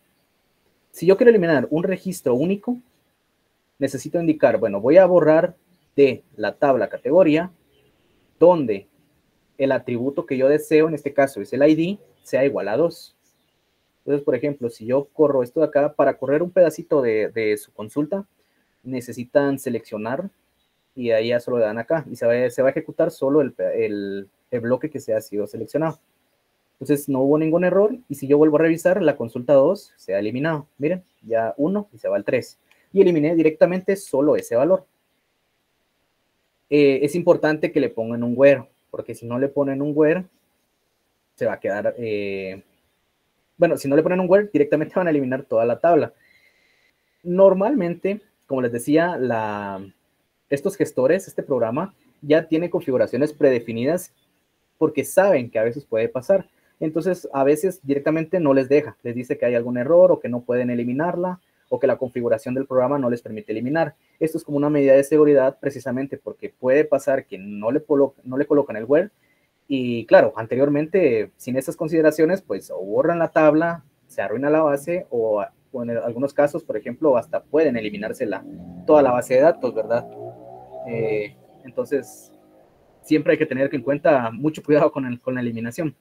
Si yo quiero eliminar un registro único, necesito indicar, bueno, voy a borrar de la tabla categoría, donde el atributo que yo deseo, en este caso es el ID, sea igual a 2. Entonces, por ejemplo, si yo corro esto de acá, para correr un pedacito de su consulta, necesitan seleccionar y ahí ya solo le dan acá y se va a ejecutar solo el bloque que se ha sido seleccionado. Entonces no hubo ningún error y si yo vuelvo a revisar, la consulta 2 se ha eliminado. Miren, ya 1 y se va al 3. Y eliminé directamente solo ese valor. Es importante que le pongan un where, porque si no le ponen un where, se va a quedar... bueno, si no le ponen un where, directamente van a eliminar toda la tabla. Normalmente, como les decía, estos gestores, este programa, ya tiene configuraciones predefinidas porque saben que a veces puede pasar. Entonces, a veces directamente no les deja, les dice que hay algún error o que no pueden eliminarla o que la configuración del programa no les permite eliminar. Esto es como una medida de seguridad precisamente porque puede pasar que no le colocan el where y claro, anteriormente sin esas consideraciones pues o borran la tabla, se arruina la base o en algunos casos, por ejemplo, hasta pueden eliminarse toda la base de datos, ¿verdad? Entonces, siempre hay que tener en cuenta mucho cuidado con la eliminación.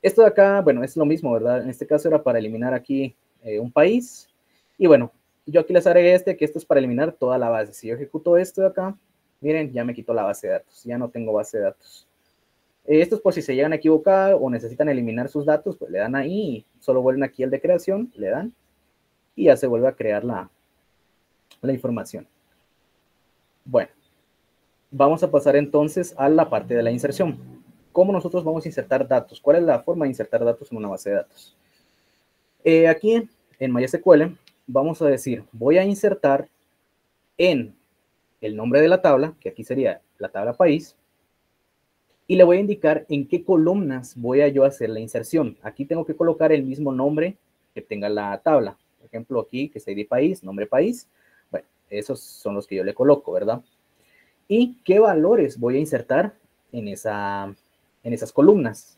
Esto de acá, bueno, es lo mismo, ¿verdad? En este caso era para eliminar aquí un país. Y bueno, yo aquí les agregué que esto es para eliminar toda la base. Si yo ejecuto esto de acá, miren, ya me quitó la base de datos. Ya no tengo base de datos. Esto es por si se llegan a equivocar o necesitan eliminar sus datos, pues le dan ahí, solo vuelven aquí al de creación, le dan, y ya se vuelve a crear la información. Bueno, vamos a pasar entonces a la parte de la inserción. ¿Cómo nosotros vamos a insertar datos? ¿Cuál es la forma de insertar datos en una base de datos? Aquí en MySQL vamos a decir, voy a insertar en el nombre de la tabla, que aquí sería la tabla país, y le voy a indicar en qué columnas voy a yo hacer la inserción. Aquí tengo que colocar el mismo nombre que tenga la tabla. Por ejemplo, aquí que es ID país, nombre país. Bueno, esos son los que yo le coloco, ¿verdad? Y qué valores voy a insertar en esas columnas.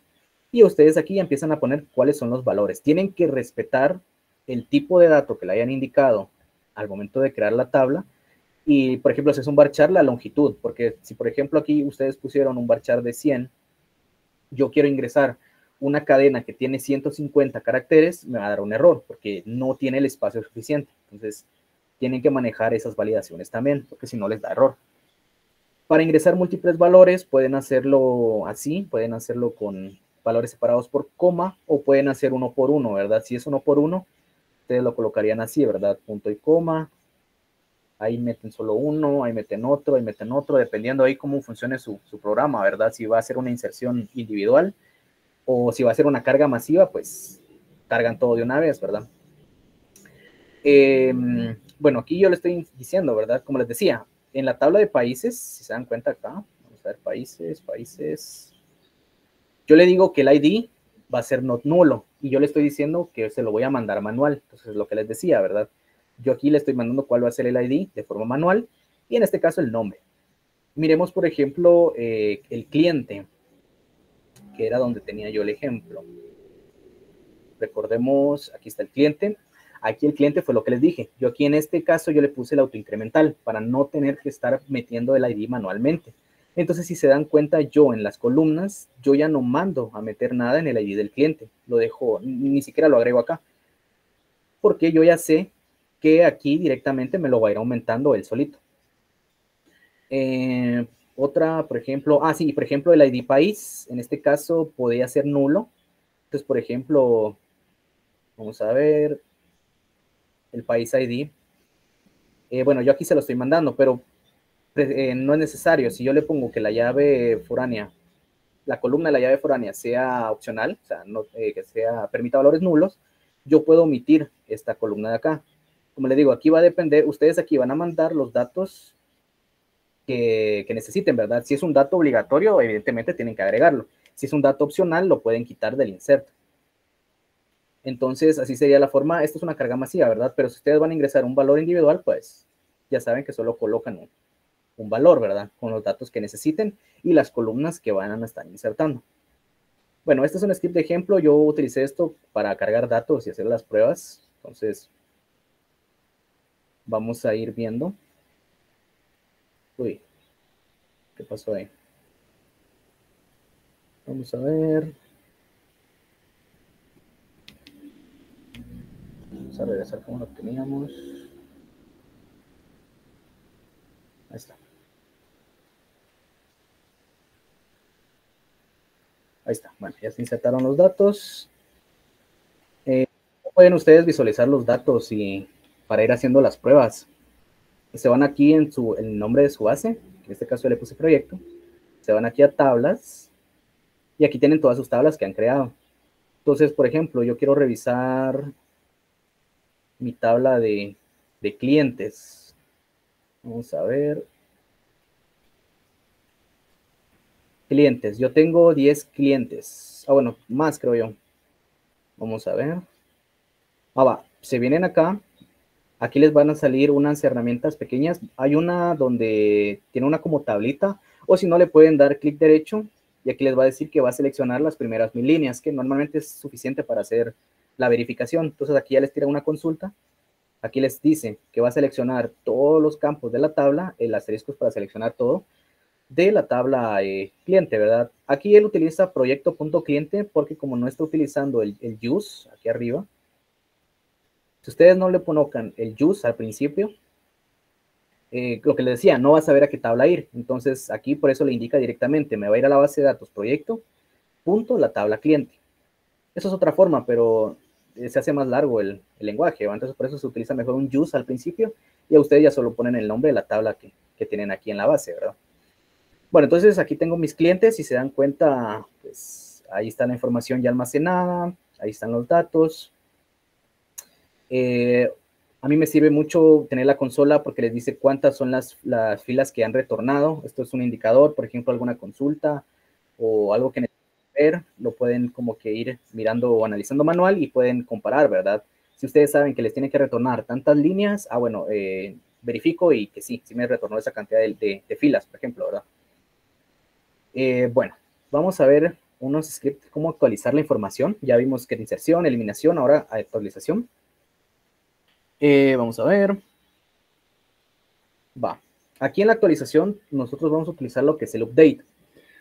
Y ustedes aquí empiezan a poner cuáles son los valores. Tienen que respetar el tipo de dato que le hayan indicado al momento de crear la tabla. Y, por ejemplo, si es un varchar, la longitud. Porque si, por ejemplo, aquí ustedes pusieron un varchar de 100, yo quiero ingresar una cadena que tiene 150 caracteres, me va a dar un error porque no tiene el espacio suficiente. Entonces, tienen que manejar esas validaciones también, porque si no les da error. Para ingresar múltiples valores, pueden hacerlo así, pueden hacerlo con valores separados por coma o pueden hacer uno por uno, ¿verdad? Si es uno por uno, ustedes lo colocarían así, ¿verdad? Punto y coma, ahí meten solo uno, ahí meten otro, dependiendo ahí cómo funcione su programa, ¿verdad? Si va a ser una inserción individual o si va a ser una carga masiva, pues cargan todo de una vez, ¿verdad? Bueno, aquí yo le estoy diciendo, ¿verdad? Como les decía, en la tabla de países, si se dan cuenta acá, vamos a ver países. Yo le digo que el ID va a ser not nulo y yo le estoy diciendo que se lo voy a mandar manual. Entonces, es lo que les decía, ¿verdad? Yo aquí le estoy mandando cuál va a ser el ID de forma manual y en este caso el nombre. Miremos, por ejemplo, el cliente, que era donde tenía yo el ejemplo. Recordemos, aquí está el cliente. Aquí el cliente fue lo que les dije. Yo aquí en este caso yo le puse el autoincremental para no tener que estar metiendo el ID manualmente. Entonces, si se dan cuenta, yo en las columnas, yo ya no mando a meter nada en el ID del cliente. Lo dejo, ni siquiera lo agrego acá. Porque yo ya sé que aquí directamente me lo va a ir aumentando él solito. Otra, por ejemplo, sí, por ejemplo, el ID país, en este caso podría ser nulo. Entonces, por ejemplo, vamos a ver, el país ID. Bueno, yo aquí se lo estoy mandando, pero no es necesario. Si yo le pongo que la llave foránea, la columna de la llave foránea sea opcional, o sea, no, que sea, permita valores nulos, yo puedo omitir esta columna de acá. Como le digo, aquí va a depender, ustedes aquí van a mandar los datos que necesiten, ¿verdad? Si es un dato obligatorio, evidentemente tienen que agregarlo. Si es un dato opcional, lo pueden quitar del inserto. Entonces, así sería la forma. Esto es una carga masiva, ¿verdad? Pero si ustedes van a ingresar un valor individual, pues ya saben que solo colocan un valor, ¿verdad? Con los datos que necesiten y las columnas que van a estar insertando. Bueno, este es un script de ejemplo. Yo utilicé esto para cargar datos y hacer las pruebas. Entonces, vamos a ir viendo. Uy, ¿qué pasó ahí? Vamos a ver. Vamos a regresar como lo teníamos. Ahí está. Ahí está. Bueno, ya se insertaron los datos. Pueden ustedes visualizar los datos y para ir haciendo las pruebas. Se van aquí en el nombre de su base. En este caso le puse proyecto. Se van aquí a tablas. Y aquí tienen todas sus tablas que han creado. Entonces, por ejemplo, yo quiero revisar mi tabla de clientes. Vamos a ver. Clientes, yo tengo 10 clientes. Ah, bueno, más creo yo. Vamos a ver. Se vienen acá. Aquí les van a salir unas herramientas pequeñas. Hay una donde tiene una como tablita, o si no le pueden dar clic derecho y aquí les va a decir que va a seleccionar las primeras 1000 líneas, que normalmente es suficiente para hacer la verificación. Entonces aquí ya les tira una consulta. Aquí les dice que va a seleccionar todos los campos de la tabla, el asterisco es para seleccionar todo, de la tabla cliente, ¿verdad? Aquí él utiliza proyecto.cliente porque como no está utilizando el use aquí arriba, si ustedes no le colocan el use al principio, lo que les decía, no va a saber a qué tabla ir. Entonces aquí por eso le indica directamente, me va a ir a la base de datos proyecto, punto, la tabla cliente. Eso es otra forma, pero se hace más largo el lenguaje, ¿va? Entonces por eso se utiliza mejor un use al principio y a ustedes ya solo ponen el nombre de la tabla que tienen aquí en la base, ¿verdad? Bueno, entonces aquí tengo mis clientes, si se dan cuenta, pues ahí está la información ya almacenada, ahí están los datos. A mí me sirve mucho tener la consola porque les dice cuántas son las filas que han retornado. Esto es un indicador, por ejemplo, alguna consulta o algo que necesiten ver, lo pueden como que ir mirando o analizando manual y pueden comparar, ¿verdad? Si ustedes saben que les tienen que retornar tantas líneas, bueno, verifico y que sí me retornó esa cantidad de filas, por ejemplo, ¿verdad? Bueno, vamos a ver unos scripts, cómo actualizar la información. Ya vimos que inserción, eliminación, ahora actualización. Vamos a ver. Aquí en la actualización nosotros vamos a utilizar lo que es el update.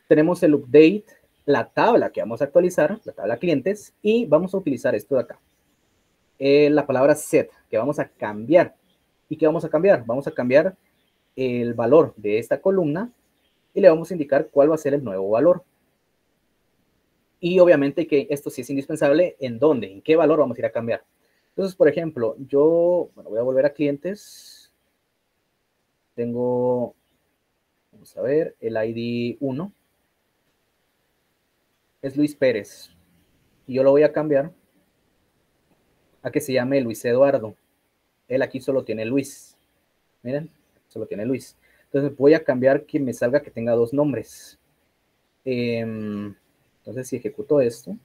Tenemos el update, la tabla que vamos a actualizar, la tabla clientes, y vamos a utilizar esto de acá. La palabra set, que vamos a cambiar. ¿Y qué vamos a cambiar? Vamos a cambiar el valor de esta columna y le vamos a indicar cuál va a ser el nuevo valor. Y obviamente que esto sí es indispensable, ¿en dónde? ¿En qué valor vamos a ir a cambiar? Entonces, por ejemplo, yo voy a volver a clientes. Tengo, vamos a ver, el ID 1. Es Luis Pérez. Y yo lo voy a cambiar a que se llame Luis Eduardo. Él aquí solo tiene Luis. Miren, solo tiene Luis. Entonces voy a cambiar que me salga que tenga dos nombres. Entonces si ejecuto esto,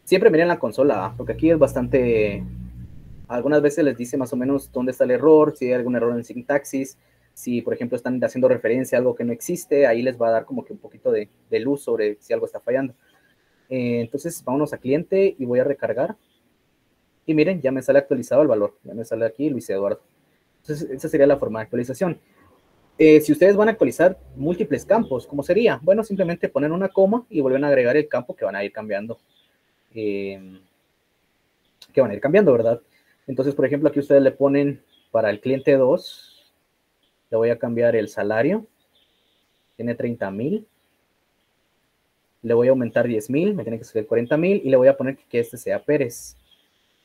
siempre miren la consola, porque aquí es bastante, algunas veces les dice más o menos dónde está el error, si hay algún error en sintaxis, si por ejemplo están haciendo referencia a algo que no existe, ahí les va a dar como que un poquito de luz sobre si algo está fallando. Entonces vámonos a cliente y voy a recargar. Y miren, ya me sale actualizado el valor, ya me sale aquí Luis Eduardo. Entonces esa sería la forma de actualización. Si ustedes van a actualizar múltiples campos, ¿cómo sería? Bueno, simplemente ponen una coma y vuelven a agregar el campo que van a ir cambiando. ¿Verdad? Entonces, por ejemplo, aquí ustedes le ponen para el cliente 2, le voy a cambiar el salario, tiene 30,000, le voy a aumentar 10,000, me tiene que ser 40,000 y le voy a poner que este sea Pérez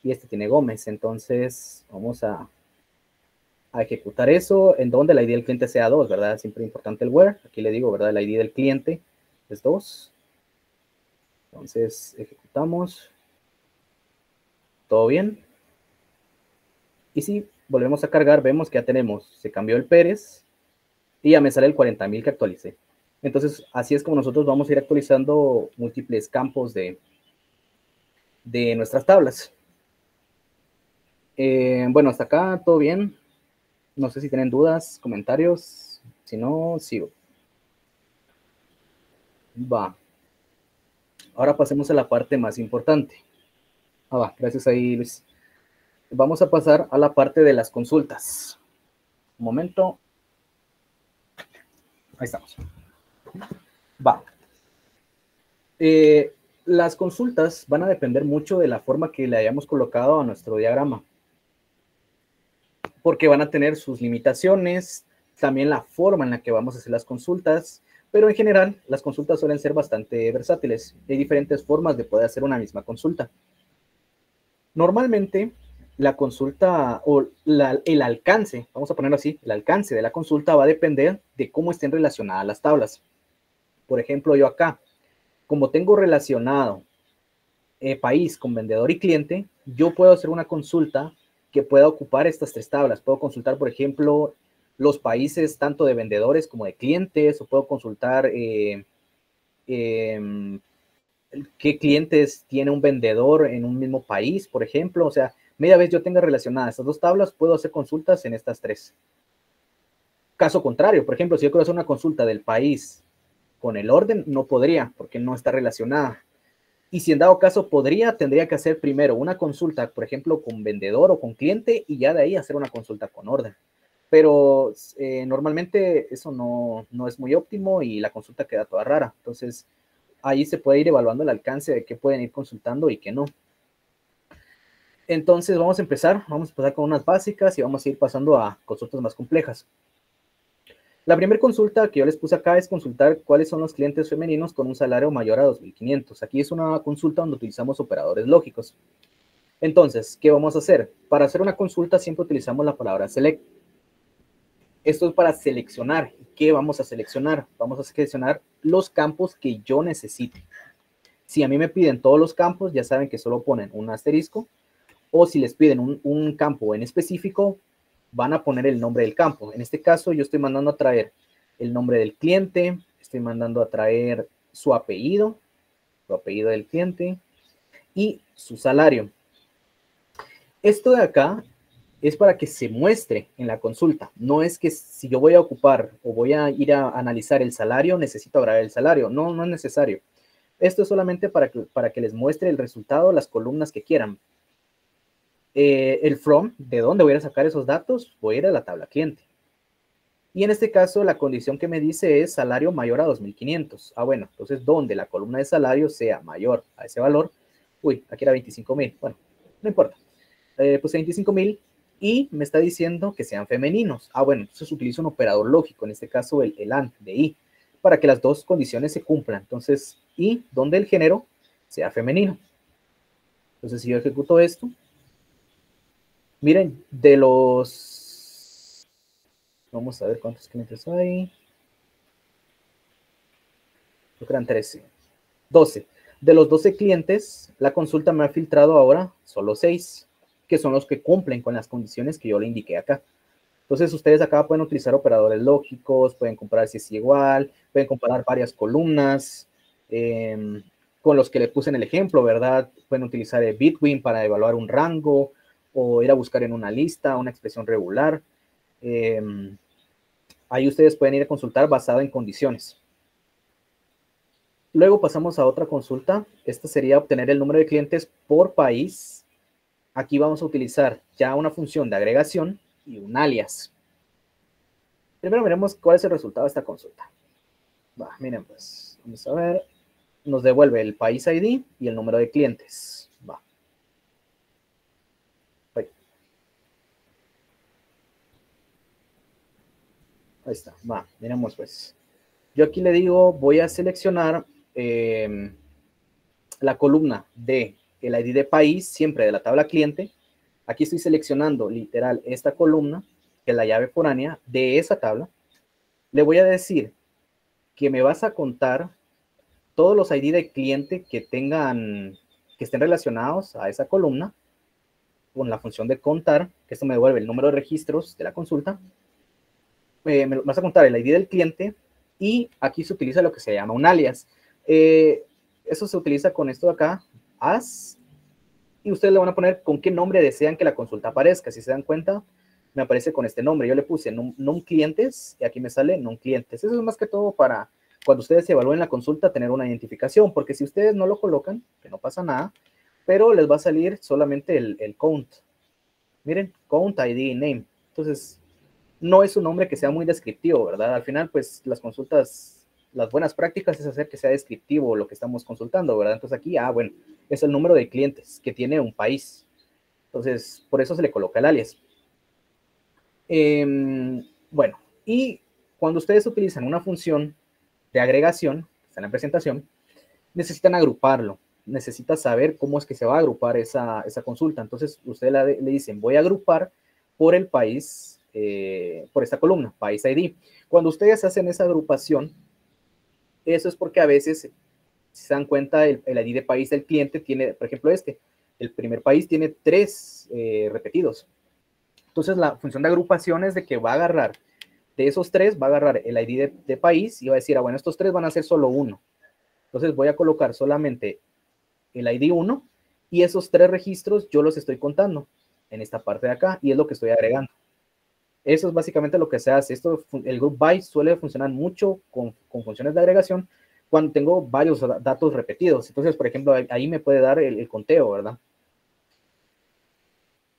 y este tiene Gómez. Entonces, vamos a ejecutar eso en donde la ID del cliente sea 2, ¿verdad? Siempre importante el where. Aquí le digo, ¿verdad? La ID del cliente es 2. Entonces, ejecutamos. ¿Todo bien? Y si volvemos a cargar, vemos que ya tenemos, se cambió el Pérez y ya me sale el 40,000 que actualicé. Entonces, así es como nosotros vamos a ir actualizando múltiples campos de nuestras tablas. Bueno, hasta acá todo bien. No sé si tienen dudas, comentarios. Si no, sigo. Ahora pasemos a la parte más importante. Gracias ahí, Luis. Vamos a pasar a la parte de las consultas. Un momento. Ahí estamos. Las consultas van a depender mucho de la forma que le hayamos colocado a nuestro diagrama, porque van a tener sus limitaciones, también la forma en la que vamos a hacer las consultas, pero en general las consultas suelen ser bastante versátiles. Hay diferentes formas de poder hacer una misma consulta. Normalmente la consulta o el alcance, vamos a ponerlo así, el alcance de la consulta va a depender de cómo estén relacionadas las tablas. Por ejemplo, yo acá, como tengo relacionado país con vendedor y cliente, yo puedo hacer una consulta que pueda ocupar estas tres tablas. Puedo consultar, por ejemplo, los países tanto de vendedores como de clientes, o puedo consultar qué clientes tiene un vendedor en un mismo país, por ejemplo. O sea, media vez yo tenga relacionadas estas dos tablas, puedo hacer consultas en estas tres. Caso contrario, por ejemplo, si yo quiero hacer una consulta del país con el orden, no podría, porque no está relacionada. Y si en dado caso podría, tendría que hacer primero una consulta, por ejemplo, con vendedor o con cliente, y ya de ahí hacer una consulta con orden. Pero normalmente eso no es muy óptimo y la consulta queda toda rara. Entonces, ahí se puede ir evaluando el alcance de qué pueden ir consultando y qué no. Entonces, vamos a empezar con unas básicas y vamos a ir pasando a consultas más complejas. La primera consulta que yo les puse acá es consultar cuáles son los clientes femeninos con un salario mayor a 2.500. Aquí es una consulta donde utilizamos operadores lógicos. Entonces, ¿qué vamos a hacer? Para hacer una consulta siempre utilizamos la palabra select. Esto es para seleccionar. ¿Qué vamos a seleccionar? Vamos a seleccionar los campos que yo necesite. Si a mí me piden todos los campos, ya saben que solo ponen un asterisco. O si les piden un campo en específico, van a poner el nombre del campo. En este caso, yo estoy mandando a traer el nombre del cliente, estoy mandando a traer su apellido del cliente y su salario. Esto de acá es para que se muestre en la consulta. No es que si yo voy a ocupar o voy a ir a analizar el salario, necesito agregar el salario. No, no es necesario. Esto es solamente para que les muestre el resultado, las columnas que quieran. El from, ¿de dónde voy a sacar esos datos? Voy a ir a la tabla cliente. Y en este caso, la condición que me dice es salario mayor a 2.500. Ah, bueno, entonces, donde la columna de salario sea mayor a ese valor. Uy, aquí era 25.000. Bueno, no importa. Puse 25.000 y me está diciendo que sean femeninos. Ah, bueno, entonces utilizo un operador lógico, en este caso el AND de I, para que las dos condiciones se cumplan. Entonces, y donde el género sea femenino. Entonces, si yo ejecuto esto, miren, de los... Vamos a ver cuántos clientes hay. Creo que eran 13. 12. De los 12 clientes, la consulta me ha filtrado ahora solo 6, que son los que cumplen con las condiciones que yo le indiqué acá. Entonces, ustedes acá pueden utilizar operadores lógicos, pueden comparar si es igual, pueden comparar varias columnas con los que le puse en el ejemplo, ¿verdad? Pueden utilizar el Bitwin para evaluar un rango o ir a buscar en una lista una expresión regular. Ahí ustedes pueden ir a consultar basado en condiciones. Luego pasamos a otra consulta. Esta sería obtener el número de clientes por país. Aquí vamos a utilizar ya una función de agregación y un alias. Primero miremos cuál es el resultado de esta consulta. Miren pues, vamos a ver. Nos devuelve el país ID y el número de clientes. Ahí está, miremos pues. Yo aquí le digo, voy a seleccionar la columna de el ID de país, siempre de la tabla cliente. Aquí estoy seleccionando literal esta columna, que es la llave foránea de esa tabla. Le voy a decir que me vas a contar todos los ID de cliente que estén relacionados a esa columna con la función de contar, que esto me devuelve el número de registros de la consulta. Me vas a contar el ID del cliente y aquí se utiliza lo que se llama un alias. Eso se utiliza con esto de acá, as, y ustedes le van a poner con qué nombre desean que la consulta aparezca. Si se dan cuenta, me aparece con este nombre. Yo le puse num clientes y aquí me sale num clientes. Eso es más que todo para cuando ustedes evalúen la consulta tener una identificación, porque si ustedes no lo colocan, que no pasa nada, pero les va a salir solamente el count. Miren, count, ID, name. Entonces, no es un nombre que sea muy descriptivo, ¿verdad? Al final, pues, las consultas, las buenas prácticas es hacer que sea descriptivo lo que estamos consultando, ¿verdad? Entonces aquí, bueno, es el número de clientes que tiene un país. Entonces, por eso se le coloca el alias. Bueno, y cuando ustedes utilizan una función de agregación, que está en la presentación, necesitan agruparlo. Necesita saber cómo es que se va a agrupar esa consulta. Entonces, ustedes le dicen, voy a agrupar por el país, por esta columna, país ID. Cuando ustedes hacen esa agrupación, eso es porque a veces, si se dan cuenta, el ID de país del cliente tiene, por ejemplo, el primer país tiene 3 repetidos. Entonces, la función de agrupación es de que va a agarrar De esos tres va a agarrar el ID de país y va a decir, bueno, estos tres van a ser solo uno. Entonces voy a colocar solamente el ID 1 y esos tres registros yo los estoy contando en esta parte de acá y es lo que estoy agregando. Eso es básicamente lo que se hace. El group by suele funcionar mucho con funciones de agregación cuando tengo varios datos repetidos. Entonces, por ejemplo, ahí me puede dar el conteo, ¿verdad?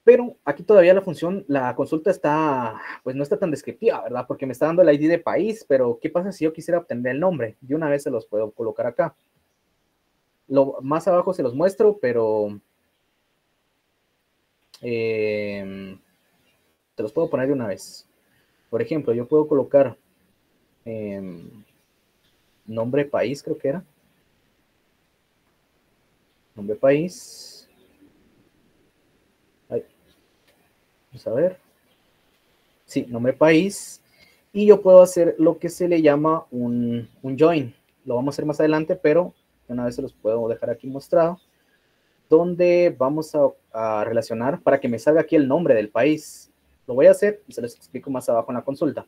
Pero aquí todavía la consulta está, pues no está tan descriptiva, ¿verdad? Porque me está dando el ID de país, pero ¿qué pasa si yo quisiera obtener el nombre? De una vez se los puedo colocar acá. Más abajo se los muestro, pero te los puedo poner de una vez. Por ejemplo, yo puedo colocar nombre país, creo que era. Nombre país. Ay, vamos a ver. Sí, nombre país. Y yo puedo hacer lo que se le llama un join. Lo vamos a hacer más adelante, pero una vez se los puedo dejar aquí mostrado. Donde vamos a relacionar para que me salga aquí el nombre del país. Lo voy a hacer y se los explico más abajo en la consulta.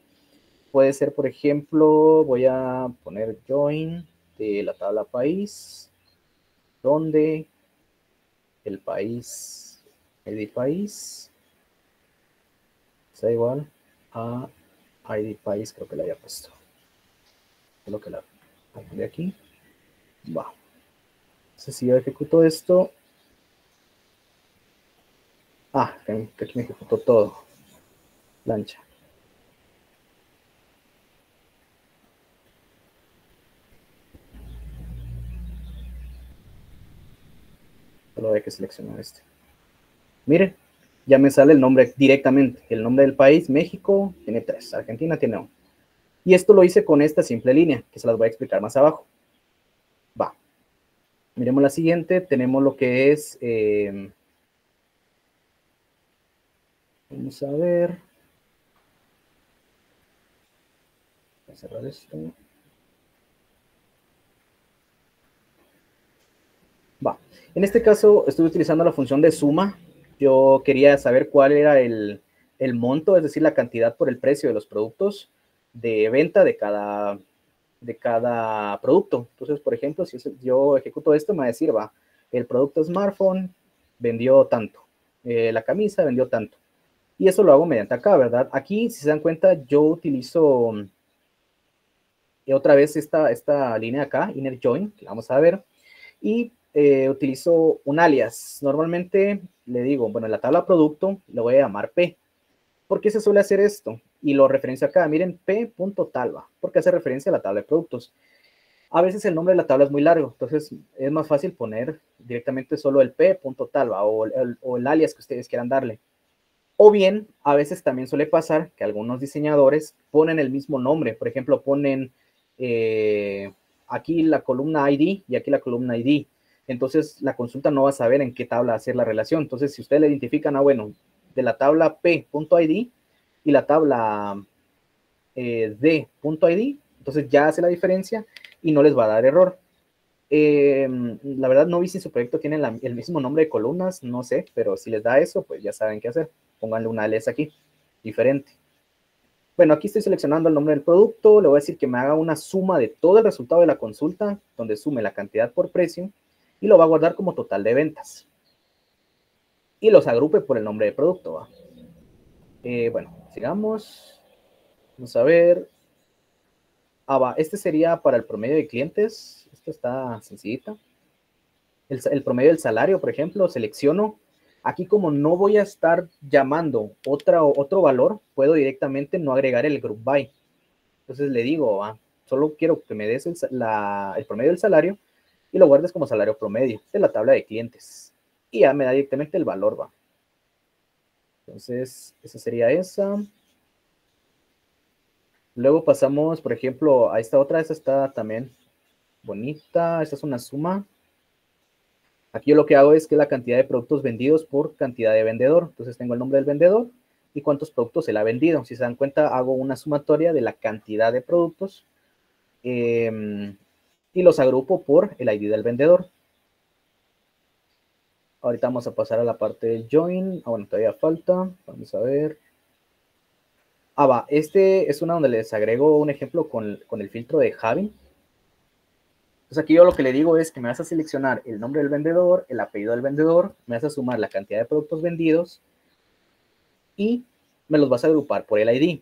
Puede ser, por ejemplo, voy a poner join de la tabla país, donde el país, ID país, sea igual a ID país, creo que le había puesto. Es lo que la de aquí. Va. Entonces, si yo ejecuto esto. Que aquí me ejecutó todo. Plancha. Solo hay que seleccionar este. Miren, ya me sale el nombre directamente. El nombre del país, México, tiene 3. Argentina tiene 1. Y esto lo hice con esta simple línea, que se las voy a explicar más abajo. Va. Miremos la siguiente. Tenemos lo que es... vamos a ver. Voy a cerrar esto. Va. En este caso estoy utilizando la función de suma. Yo quería saber cuál era el monto, es decir, la cantidad por el precio de los productos de venta de cada producto. Entonces, por ejemplo, si yo ejecuto esto, me va a decir, el producto smartphone vendió tanto, la camisa vendió tanto. Y eso lo hago mediante acá, ¿verdad? Aquí, si se dan cuenta, yo utilizo otra vez esta línea acá, inner join, que la vamos a ver, y utilizo un alias. Normalmente le digo, bueno, en la tabla producto le voy a llamar P. ¿Por qué se suele hacer esto? Y lo referencio acá, miren, p.talva, porque hace referencia a la tabla de productos. A veces el nombre de la tabla es muy largo, entonces es más fácil poner directamente solo el p.talva o el alias que ustedes quieran darle. O bien, a veces también suele pasar que algunos diseñadores ponen el mismo nombre. Por ejemplo, ponen aquí la columna ID y aquí la columna ID. Entonces, la consulta no va a saber en qué tabla hacer la relación. Entonces, si ustedes le identifican, bueno, de la tabla p.id y la tabla d.id, entonces ya hace la diferencia y no les va a dar error. La verdad no vi si su proyecto tiene el mismo nombre de columnas, no sé, pero si les da eso, pues ya saben qué hacer. Pónganle una alias aquí, diferente. Bueno, aquí estoy seleccionando el nombre del producto, le voy a decir que me haga una suma de todo el resultado de la consulta, donde sume la cantidad por precio, y lo va a guardar como total de ventas. Y los agrupe por el nombre de producto, ¿va? Bueno, sigamos. Vamos a ver. Este sería para el promedio de clientes. Esto está sencillita. El promedio del salario, por ejemplo, selecciono. Aquí como no voy a estar llamando otro valor, puedo directamente no agregar el group by. Entonces le digo, solo quiero que me des el promedio del salario y lo guardes como salario promedio de la tabla de clientes. Y ya me da directamente el valor, va. Entonces, esa sería esa. Luego pasamos, por ejemplo, a esta otra. Esta está también bonita. Esta es una suma. Aquí yo lo que hago es que la cantidad de productos vendidos por cantidad de vendedor. Entonces tengo el nombre del vendedor y cuántos productos él ha vendido. Si se dan cuenta, hago una sumatoria de la cantidad de productos y los agrupo por el ID del vendedor. Ahorita vamos a pasar a la parte del join. Bueno, todavía falta. Vamos a ver. Va, este es una donde les agrego un ejemplo con el filtro de Javi. Entonces aquí yo lo que le digo es que me vas a seleccionar el nombre del vendedor, el apellido del vendedor, me vas a sumar la cantidad de productos vendidos y me los vas a agrupar por el ID.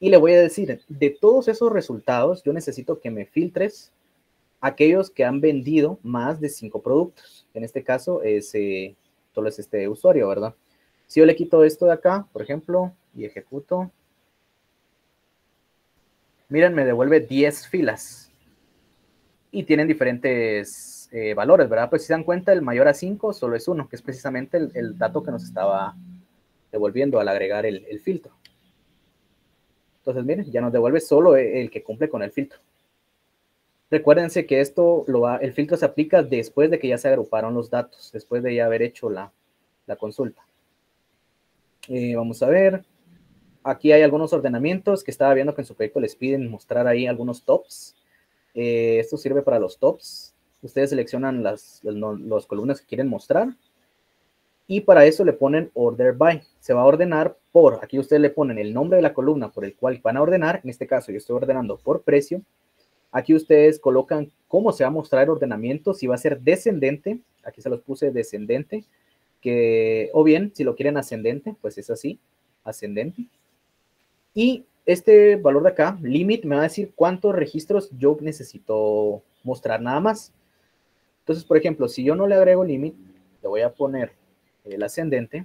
Y le voy a decir, de todos esos resultados, yo necesito que me filtres aquellos que han vendido más de 5 productos. En este caso es solo es este usuario, ¿verdad? Si yo le quito esto de acá, por ejemplo, y ejecuto, miren, me devuelve 10 filas. Y tienen diferentes valores, ¿verdad? Pues si se dan cuenta, el mayor a 5 solo es 1, que es precisamente el dato que nos estaba devolviendo al agregar el filtro. Entonces, miren, ya nos devuelve solo el que cumple con el filtro. Recuérdense que el filtro se aplica después de que ya se agruparon los datos, después de ya haber hecho la consulta. Vamos a ver. Aquí hay algunos ordenamientos que estaba viendo que en su proyecto les piden mostrar ahí algunos tops. Esto sirve para los tops. Ustedes seleccionan las columnas que quieren mostrar y para eso le ponen order by. Se va a ordenar por, aquí ustedes le ponen el nombre de la columna por el cual van a ordenar. En este caso yo estoy ordenando por precio. Aquí ustedes colocan cómo se va a mostrar el ordenamiento, si va a ser descendente, aquí se los puse descendente, o bien si lo quieren ascendente, pues es así, ascendente. Y este valor de acá, limit, me va a decir cuántos registros yo necesito mostrar nada más. Entonces, por ejemplo, si yo no le agrego limit, le voy a poner el ascendente.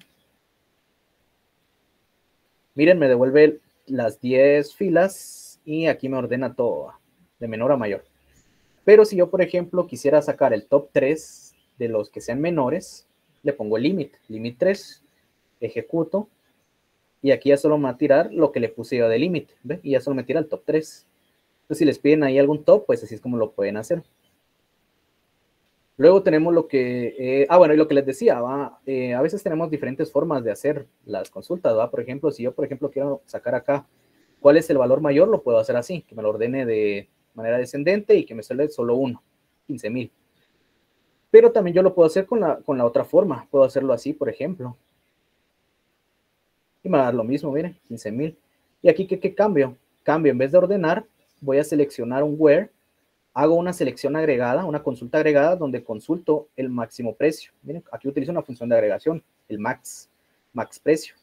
Miren, me devuelve las 10 filas y aquí me ordena todo, de menor a mayor. Pero si yo, por ejemplo, quisiera sacar el top 3 de los que sean menores, le pongo el limit 3, ejecuto, y aquí ya solo me va a tirar lo que le puse yo de limit, ¿ve? Y ya solo me tira el top 3. Entonces, si les piden ahí algún top, pues así es como lo pueden hacer. Luego tenemos lo que, bueno, y lo que les decía, a veces tenemos diferentes formas de hacer las consultas, ¿va? Por ejemplo, si yo, por ejemplo, quiero sacar acá cuál es el valor mayor, lo puedo hacer así, que me lo ordene de manera descendente y que me sale solo uno, 15,000. Pero también yo lo puedo hacer con la otra forma, puedo hacerlo así, por ejemplo. Y me va a dar lo mismo, miren, 15,000. Y aquí, ¿qué cambio? Cambio, en vez de ordenar, voy a seleccionar un where, hago una selección agregada, una consulta agregada, donde consulto el máximo precio. Miren, aquí utilizo una función de agregación, el max precio.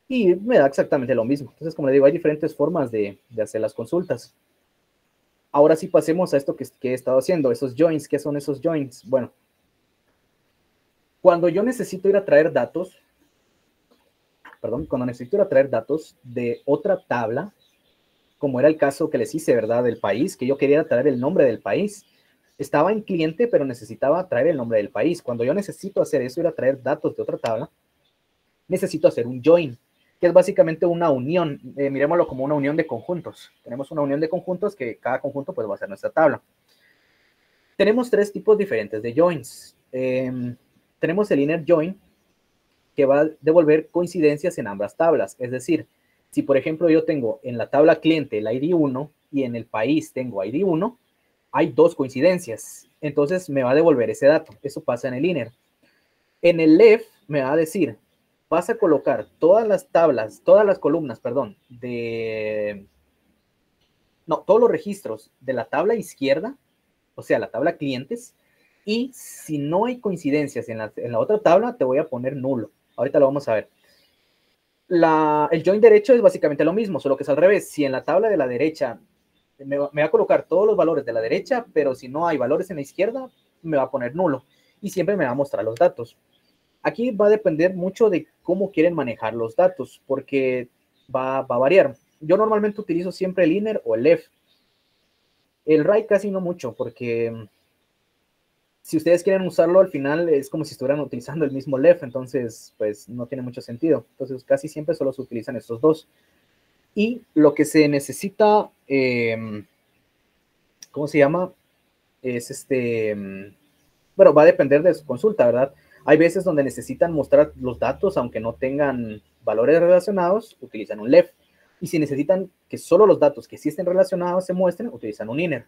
Y me da exactamente lo mismo. Entonces, como les digo, hay diferentes formas de hacer las consultas. Ahora sí pasemos a esto que he estado haciendo, esos joins. ¿Qué son esos joins? Bueno, cuando yo necesito ir a traer datos, cuando necesito ir a traer datos de otra tabla, como era el caso que les hice, ¿verdad? Del país, que yo quería traer el nombre del país. Estaba en cliente, pero necesitaba traer el nombre del país. Cuando yo necesito hacer eso, ir a traer datos de otra tabla, necesito hacer un join, que es básicamente una unión. Miremoslo como una unión de conjuntos. Tenemos una unión de conjuntos que cada conjunto pues va a ser nuestra tabla. Tenemos 3 tipos diferentes de joins. Tenemos el inner join, que va a devolver coincidencias en ambas tablas. Es decir, si por ejemplo yo tengo en la tabla cliente el ID 1 y en el país tengo ID 1, hay 2 coincidencias. Entonces me va a devolver ese dato. Eso pasa en el inner. En el left me va a decir, vas a colocar todas las tablas, todas las columnas, perdón, todos los registros de la tabla izquierda, o sea, la tabla clientes, y si no hay coincidencias en la otra tabla, te voy a poner nulo. Ahorita lo vamos a ver. El join derecho es básicamente lo mismo, solo que es al revés. Si en la tabla de la derecha me va a colocar todos los valores de la derecha, pero si no hay valores en la izquierda, me va a poner nulo. Y siempre me va a mostrar los datos. Aquí va a depender mucho de cómo quieren manejar los datos, porque va a variar. Yo normalmente utilizo siempre el inner o el left. El right casi no mucho, porque si ustedes quieren usarlo, al final es como si estuvieran utilizando el mismo left, entonces pues no tiene mucho sentido. Entonces casi siempre solo se utilizan estos dos. Y lo que se necesita, ¿cómo se llama? Es bueno, va a depender de su consulta, ¿verdad? Hay veces donde necesitan mostrar los datos, aunque no tengan valores relacionados, utilizan un left. Y si necesitan que solo los datos que sí estén relacionados se muestren, utilizan un inner.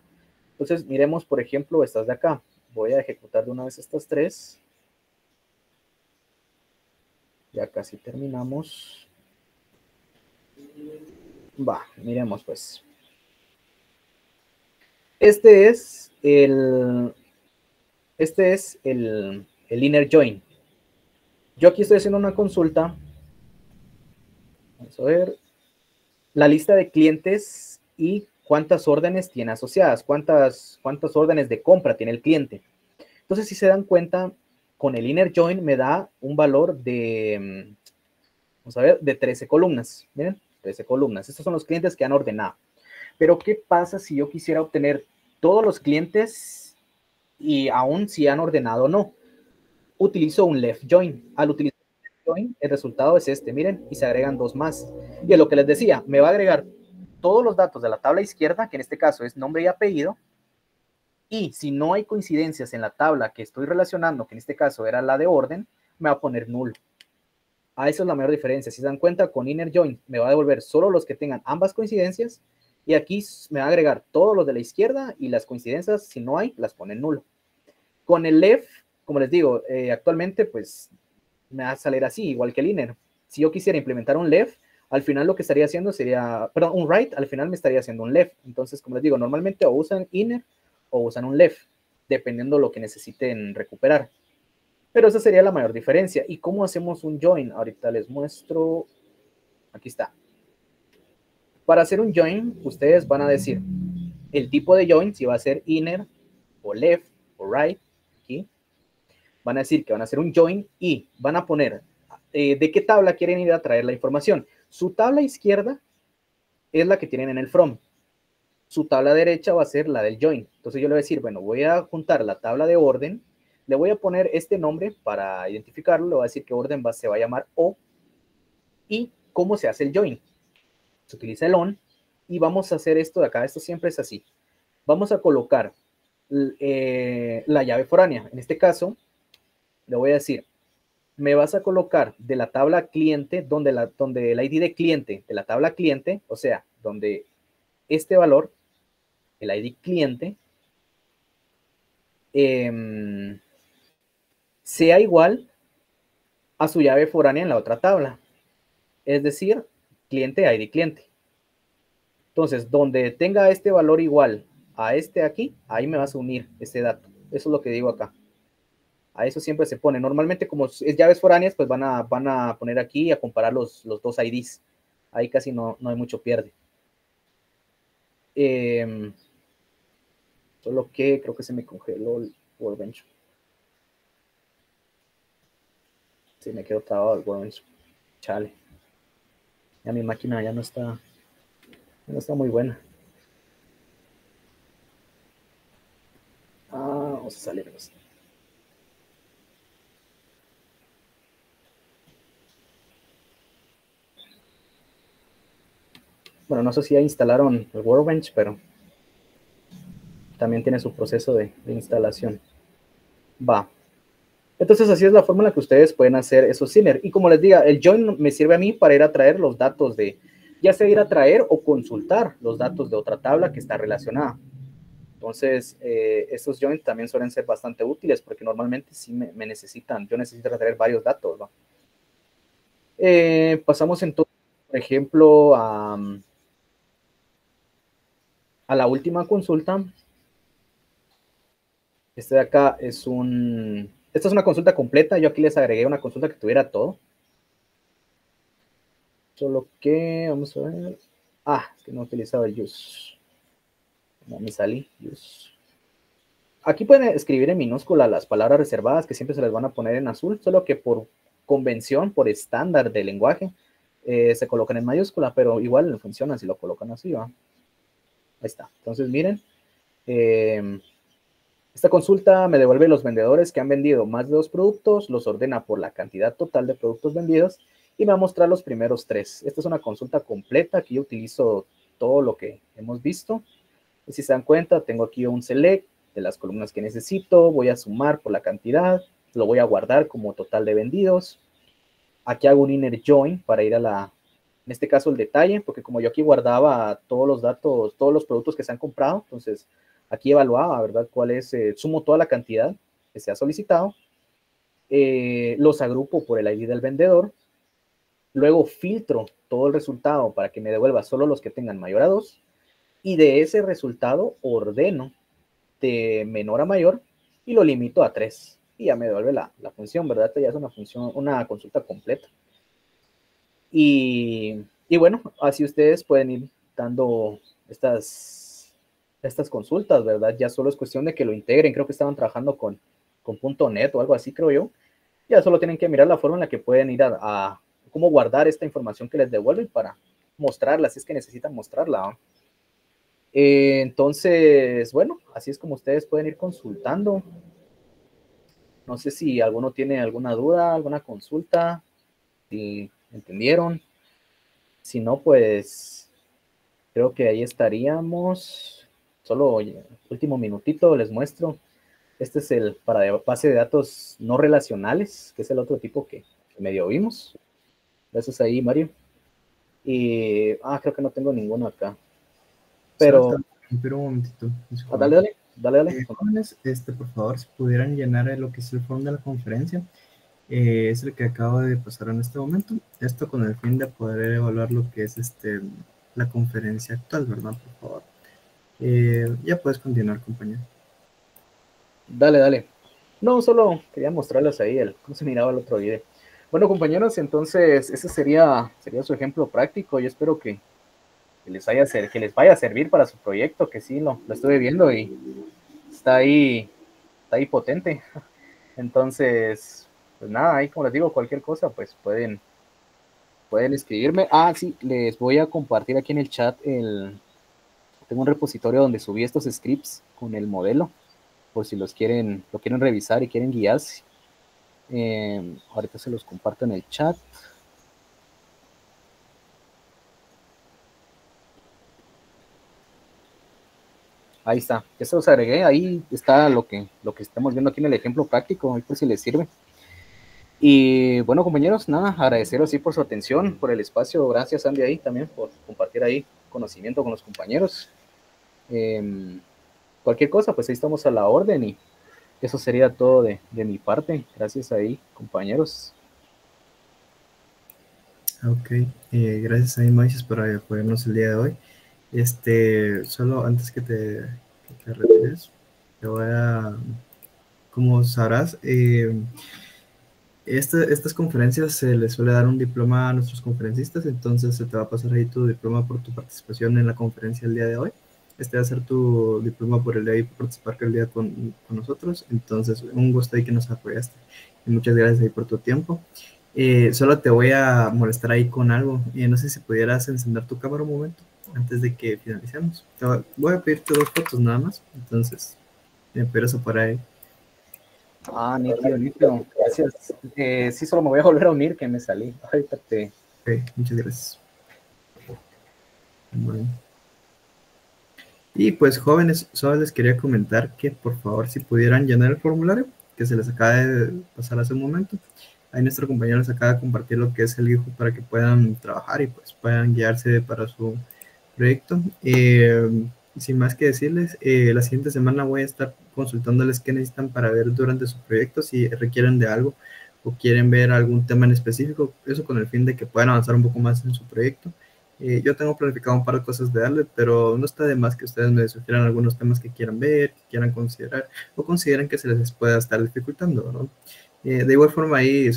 Entonces, miremos, por ejemplo, estas de acá. Voy a ejecutar de una vez estas 3. Ya casi terminamos. Va, miremos pues. Este es el inner join. Yo aquí estoy haciendo una consulta. Vamos a ver. La lista de clientes y cuántas órdenes tiene asociadas, cuántas órdenes de compra tiene el cliente. Entonces, si se dan cuenta, con el inner join me da un valor de, vamos a ver, de 13 columnas. Miren, 13 columnas. Estos son los clientes que han ordenado. Pero, ¿qué pasa si yo quisiera obtener todos los clientes y aún si han ordenado o no? Utilizo un left join. Al utilizar un left join, el resultado es este, miren, y se agregan dos más. Y es lo que les decía, me va a agregar todos los datos de la tabla izquierda, que en este caso es nombre y apellido, y si no hay coincidencias en la tabla que estoy relacionando, que en este caso era la de orden, me va a poner nulo. A eso es la mayor diferencia. Si se dan cuenta, con inner join me va a devolver solo los que tengan ambas coincidencias, y aquí me va a agregar todos los de la izquierda, y las coincidencias, si no hay, las pone en nulo. Con el left, como les digo, actualmente pues me va a salir así, igual que el inner. Si yo quisiera implementar un left, al final lo que estaría haciendo sería, perdón, un right, al final me estaría haciendo un left. Entonces, como les digo, normalmente o usan inner o usan un left, dependiendo lo que necesiten recuperar. Pero esa sería la mayor diferencia. ¿Y cómo hacemos un join? Ahorita les muestro. Aquí está. Para hacer un join, ustedes van a decir el tipo de join, si va a ser inner o left o right, aquí. Van a decir que van a hacer un join y van a poner de qué tabla quieren ir a traer la información. Su tabla izquierda es la que tienen en el from. Su tabla derecha va a ser la del join. Entonces yo le voy a decir, bueno, voy a juntar la tabla de orden, le voy a poner este nombre para identificarlo, le voy a decir que orden se va a llamar O, y cómo se hace el join. Se utiliza el on, y vamos a hacer esto de acá, esto siempre es así. Vamos a colocar la llave foránea. En este caso, le voy a decir, me vas a colocar de la tabla cliente, donde el ID de cliente, de la tabla cliente, o sea, donde este valor, el ID cliente, sea igual a su llave foránea en la otra tabla. Es decir, cliente, ID cliente. Entonces, donde tenga este valor igual a este aquí, ahí me vas a unir este dato. Eso es lo que digo acá. A eso siempre se pone. Normalmente, como es llaves foráneas, pues van a poner aquí a comparar los dos IDs. Ahí casi no hay mucho pierde. Solo que creo que se me congeló el Workbench. Sí, me quedó trabado el Workbench. Chale. Ya mi máquina ya no está muy buena. Vamos a salirnos. Bueno, no sé si ya instalaron el Workbench, pero también tiene su proceso de instalación. Va. Entonces, así es la forma en la que ustedes pueden hacer esos inner. Y como les diga, el join me sirve a mí para ir a traer los datos de, ya sea ir a traer o consultar los datos de otra tabla que está relacionada. Entonces, estos joins también suelen ser bastante útiles porque normalmente sí me necesitan, yo necesito traer varios datos, ¿no? Pasamos entonces, por ejemplo, a la última consulta. Este de acá es esta es una consulta completa. Yo aquí les agregué una consulta que tuviera todo. Solo que, vamos a ver. Es que no utilizaba el use. No me salí, use. Aquí pueden escribir en minúscula las palabras reservadas que siempre se les van a poner en azul, solo que por convención, por estándar de lenguaje, se colocan en mayúscula, pero igual funciona si lo colocan así, ¿va? Ahí está. Entonces, miren. Esta consulta me devuelve los vendedores que han vendido más de 2 productos, los ordena por la cantidad total de productos vendidos y me va a mostrar los primeros 3. Esta es una consulta completa. Aquí yo utilizo todo lo que hemos visto. Y si se dan cuenta, tengo aquí un select de las columnas que necesito. Voy a sumar por la cantidad. Lo voy a guardar como total de vendidos. Aquí hago un inner join para ir en este caso el detalle, porque como yo aquí guardaba todos los datos, todos los productos que se han comprado, entonces aquí evaluaba, ¿verdad? Cuál es, sumo toda la cantidad que se ha solicitado, los agrupo por el ID del vendedor luego filtro todo el resultado para que me devuelva solo los que tengan mayor a 2, y de ese resultado ordeno de menor a mayor y lo limito a 3, y ya me devuelve la función, ¿verdad? Esta ya es una función, una consulta completa. Y bueno, así ustedes pueden ir dando estas consultas, ¿verdad? Ya solo es cuestión de que lo integren. Creo que estaban trabajando con .NET o algo así, creo yo. Ya solo tienen que mirar la forma en la que pueden ir a cómo guardar esta información que les devuelven para mostrarla, si es que necesitan mostrarla, ¿no? Entonces, bueno, así es como ustedes pueden ir consultando. No sé si alguno tiene alguna duda, alguna consulta, si entendieron. Si no, pues creo que ahí estaríamos. Solo último minutito les muestro. Este es el para base de datos no relacionales, que es el otro tipo que medio vimos. Gracias ahí, Mario. Y creo que no tengo ninguno acá. Pero un momentito. Dale. Jóvenes, por favor, si pudieran llenar lo que es el form de la conferencia, es el que acabo de pasar en este momento. Esto con el fin de poder evaluar lo que es la conferencia actual, ¿verdad? Por favor. Ya puedes continuar, compañero. Dale. No, solo quería mostrarles ahí cómo se miraba el otro video. Bueno, compañeros, entonces ese sería su ejemplo práctico. Yo espero que les vaya a servir para su proyecto, que sí, lo estuve viendo y está ahí potente. Entonces, pues nada, ahí como les digo, cualquier cosa, pues pueden escribirme. Sí, les voy a compartir aquí en el chat tengo un repositorio donde subí estos scripts con el modelo, por si lo quieren revisar y quieren guiarse. Ahorita se los comparto en el chat. Ahí está, ya se los agregué, ahí está lo que estamos viendo aquí en el ejemplo práctico, ahí por si les sirve. Y bueno, compañeros, nada, agradeceros sí por su atención, por el espacio. Gracias, Andy, ahí también por compartir ahí conocimiento con los compañeros. Cualquier cosa, pues ahí estamos a la orden, y eso sería todo de mi parte. Gracias ahí, compañeros. Ok, gracias ahí, Moisés, por apoyarnos el día de hoy. Solo antes que te retires, te voy a, como sabrás, estas conferencias se les suele dar un diploma a nuestros conferencistas, entonces se te va a pasar ahí tu diploma por tu participación en la conferencia el día de hoy. Va a ser tu diploma por el día de hoy, por participar el día con nosotros. Entonces, un gusto ahí que nos apoyaste. Y muchas gracias ahí por tu tiempo. Solo te voy a molestar ahí con algo. No sé si pudieras encender tu cámara un momento antes de que finalicemos. Voy a pedirte 2 fotos nada más. Entonces, me pudieras parar ahí. Nítido. Gracias. Sí, solo me voy a volver a unir, que me salí. Ahorita Ok, muchas gracias. Bueno. Y pues, jóvenes, solo les quería comentar que por favor, si pudieran llenar el formulario que se les acaba de pasar hace un momento. Ahí nuestro compañero les acaba de compartir lo que es el GitHub para que puedan trabajar y pues puedan guiarse para su proyecto. Sin más que decirles, la siguiente semana voy a estar consultándoles qué necesitan para ver durante su proyecto, si requieren de algo o quieren ver algún tema en específico, eso con el fin de que puedan avanzar un poco más en su proyecto. Yo tengo planificado un par de cosas de darle, pero no está de más que ustedes me sugieran algunos temas que quieran ver, que quieran considerar o consideren que se les pueda estar dificultando, ¿no? De igual forma ahí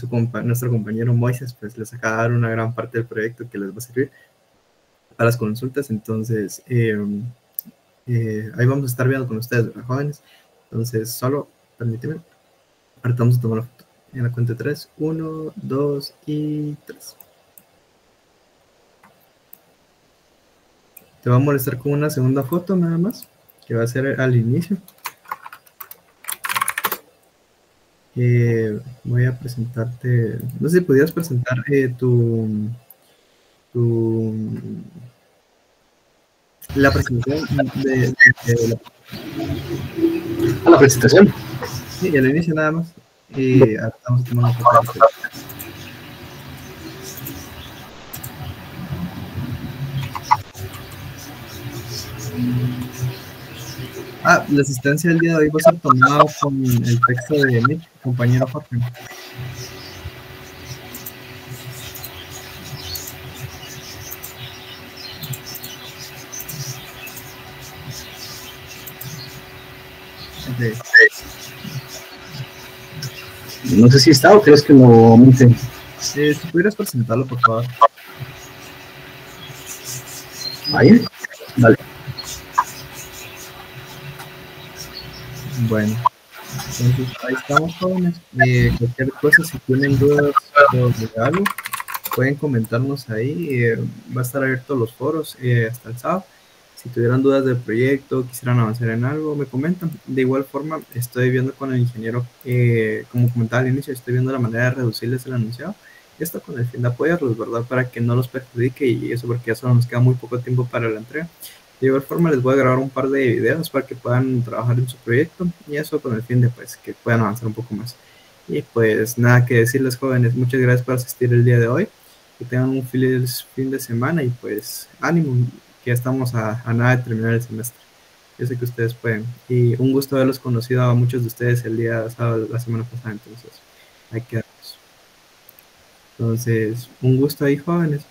nuestro compañero Moisés pues les acaba de dar una gran parte del proyecto que les va a servir para las consultas. Entonces ahí vamos a estar viendo con ustedes, ¿verdad, jóvenes? Entonces solo permíteme, ahorita vamos a tomar la foto en la cuenta de 3, 1, 2 y 3. Te va a molestar con una segunda foto nada más, que va a ser al inicio. Voy a presentarte, no sé si pudieras presentar la presentación la presentación. Sí, al inicio nada más. Y ahora estamos tomando foto. La asistencia del día de hoy va a ser tomada con el texto de mi compañero Jorge. No sé si está o crees que lo omite. Si pudieras presentarlo, por favor. Ahí, vale. Bueno, entonces ahí estamos, jóvenes. Cualquier cosa, si tienen dudas sobre algo, pueden comentarnos ahí. Va a estar abierto los foros hasta el sábado. Si tuvieran dudas del proyecto, quisieran avanzar en algo, me comentan. De igual forma, estoy viendo con el ingeniero, como comentaba al inicio, estoy viendo la manera de reducirles el anunciado. Esto con el fin de apoyarlos, ¿verdad? Para que no los perjudique y eso, porque ya solo nos queda muy poco tiempo para la entrega. De igual forma, les voy a grabar un par de videos para que puedan trabajar en su proyecto y eso con el fin de pues, que puedan avanzar un poco más. Y pues nada que decirles, jóvenes, muchas gracias por asistir el día de hoy. Que tengan un feliz fin de semana y pues ánimo, que ya estamos a nada de terminar el semestre. Yo sé que ustedes pueden. Y un gusto haberlos conocido a muchos de ustedes el día sábado, la semana pasada. Entonces, ahí quedamos. Entonces, un gusto ahí, jóvenes.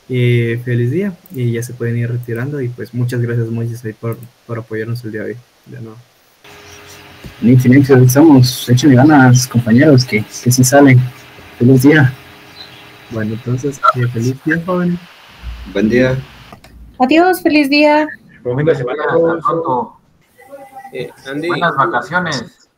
Feliz día. Y ya se pueden ir retirando. Y pues muchas gracias, Moisés, ahí por apoyarnos el día de hoy. De nuevo. Nitio, estamos, échenle ganas, compañeros, que sí salen. Feliz día. Bueno, entonces, feliz día, jóvenes. Buen día. Adiós, feliz día. Buen fin de semana. Hasta pronto. Andy. Buenas vacaciones.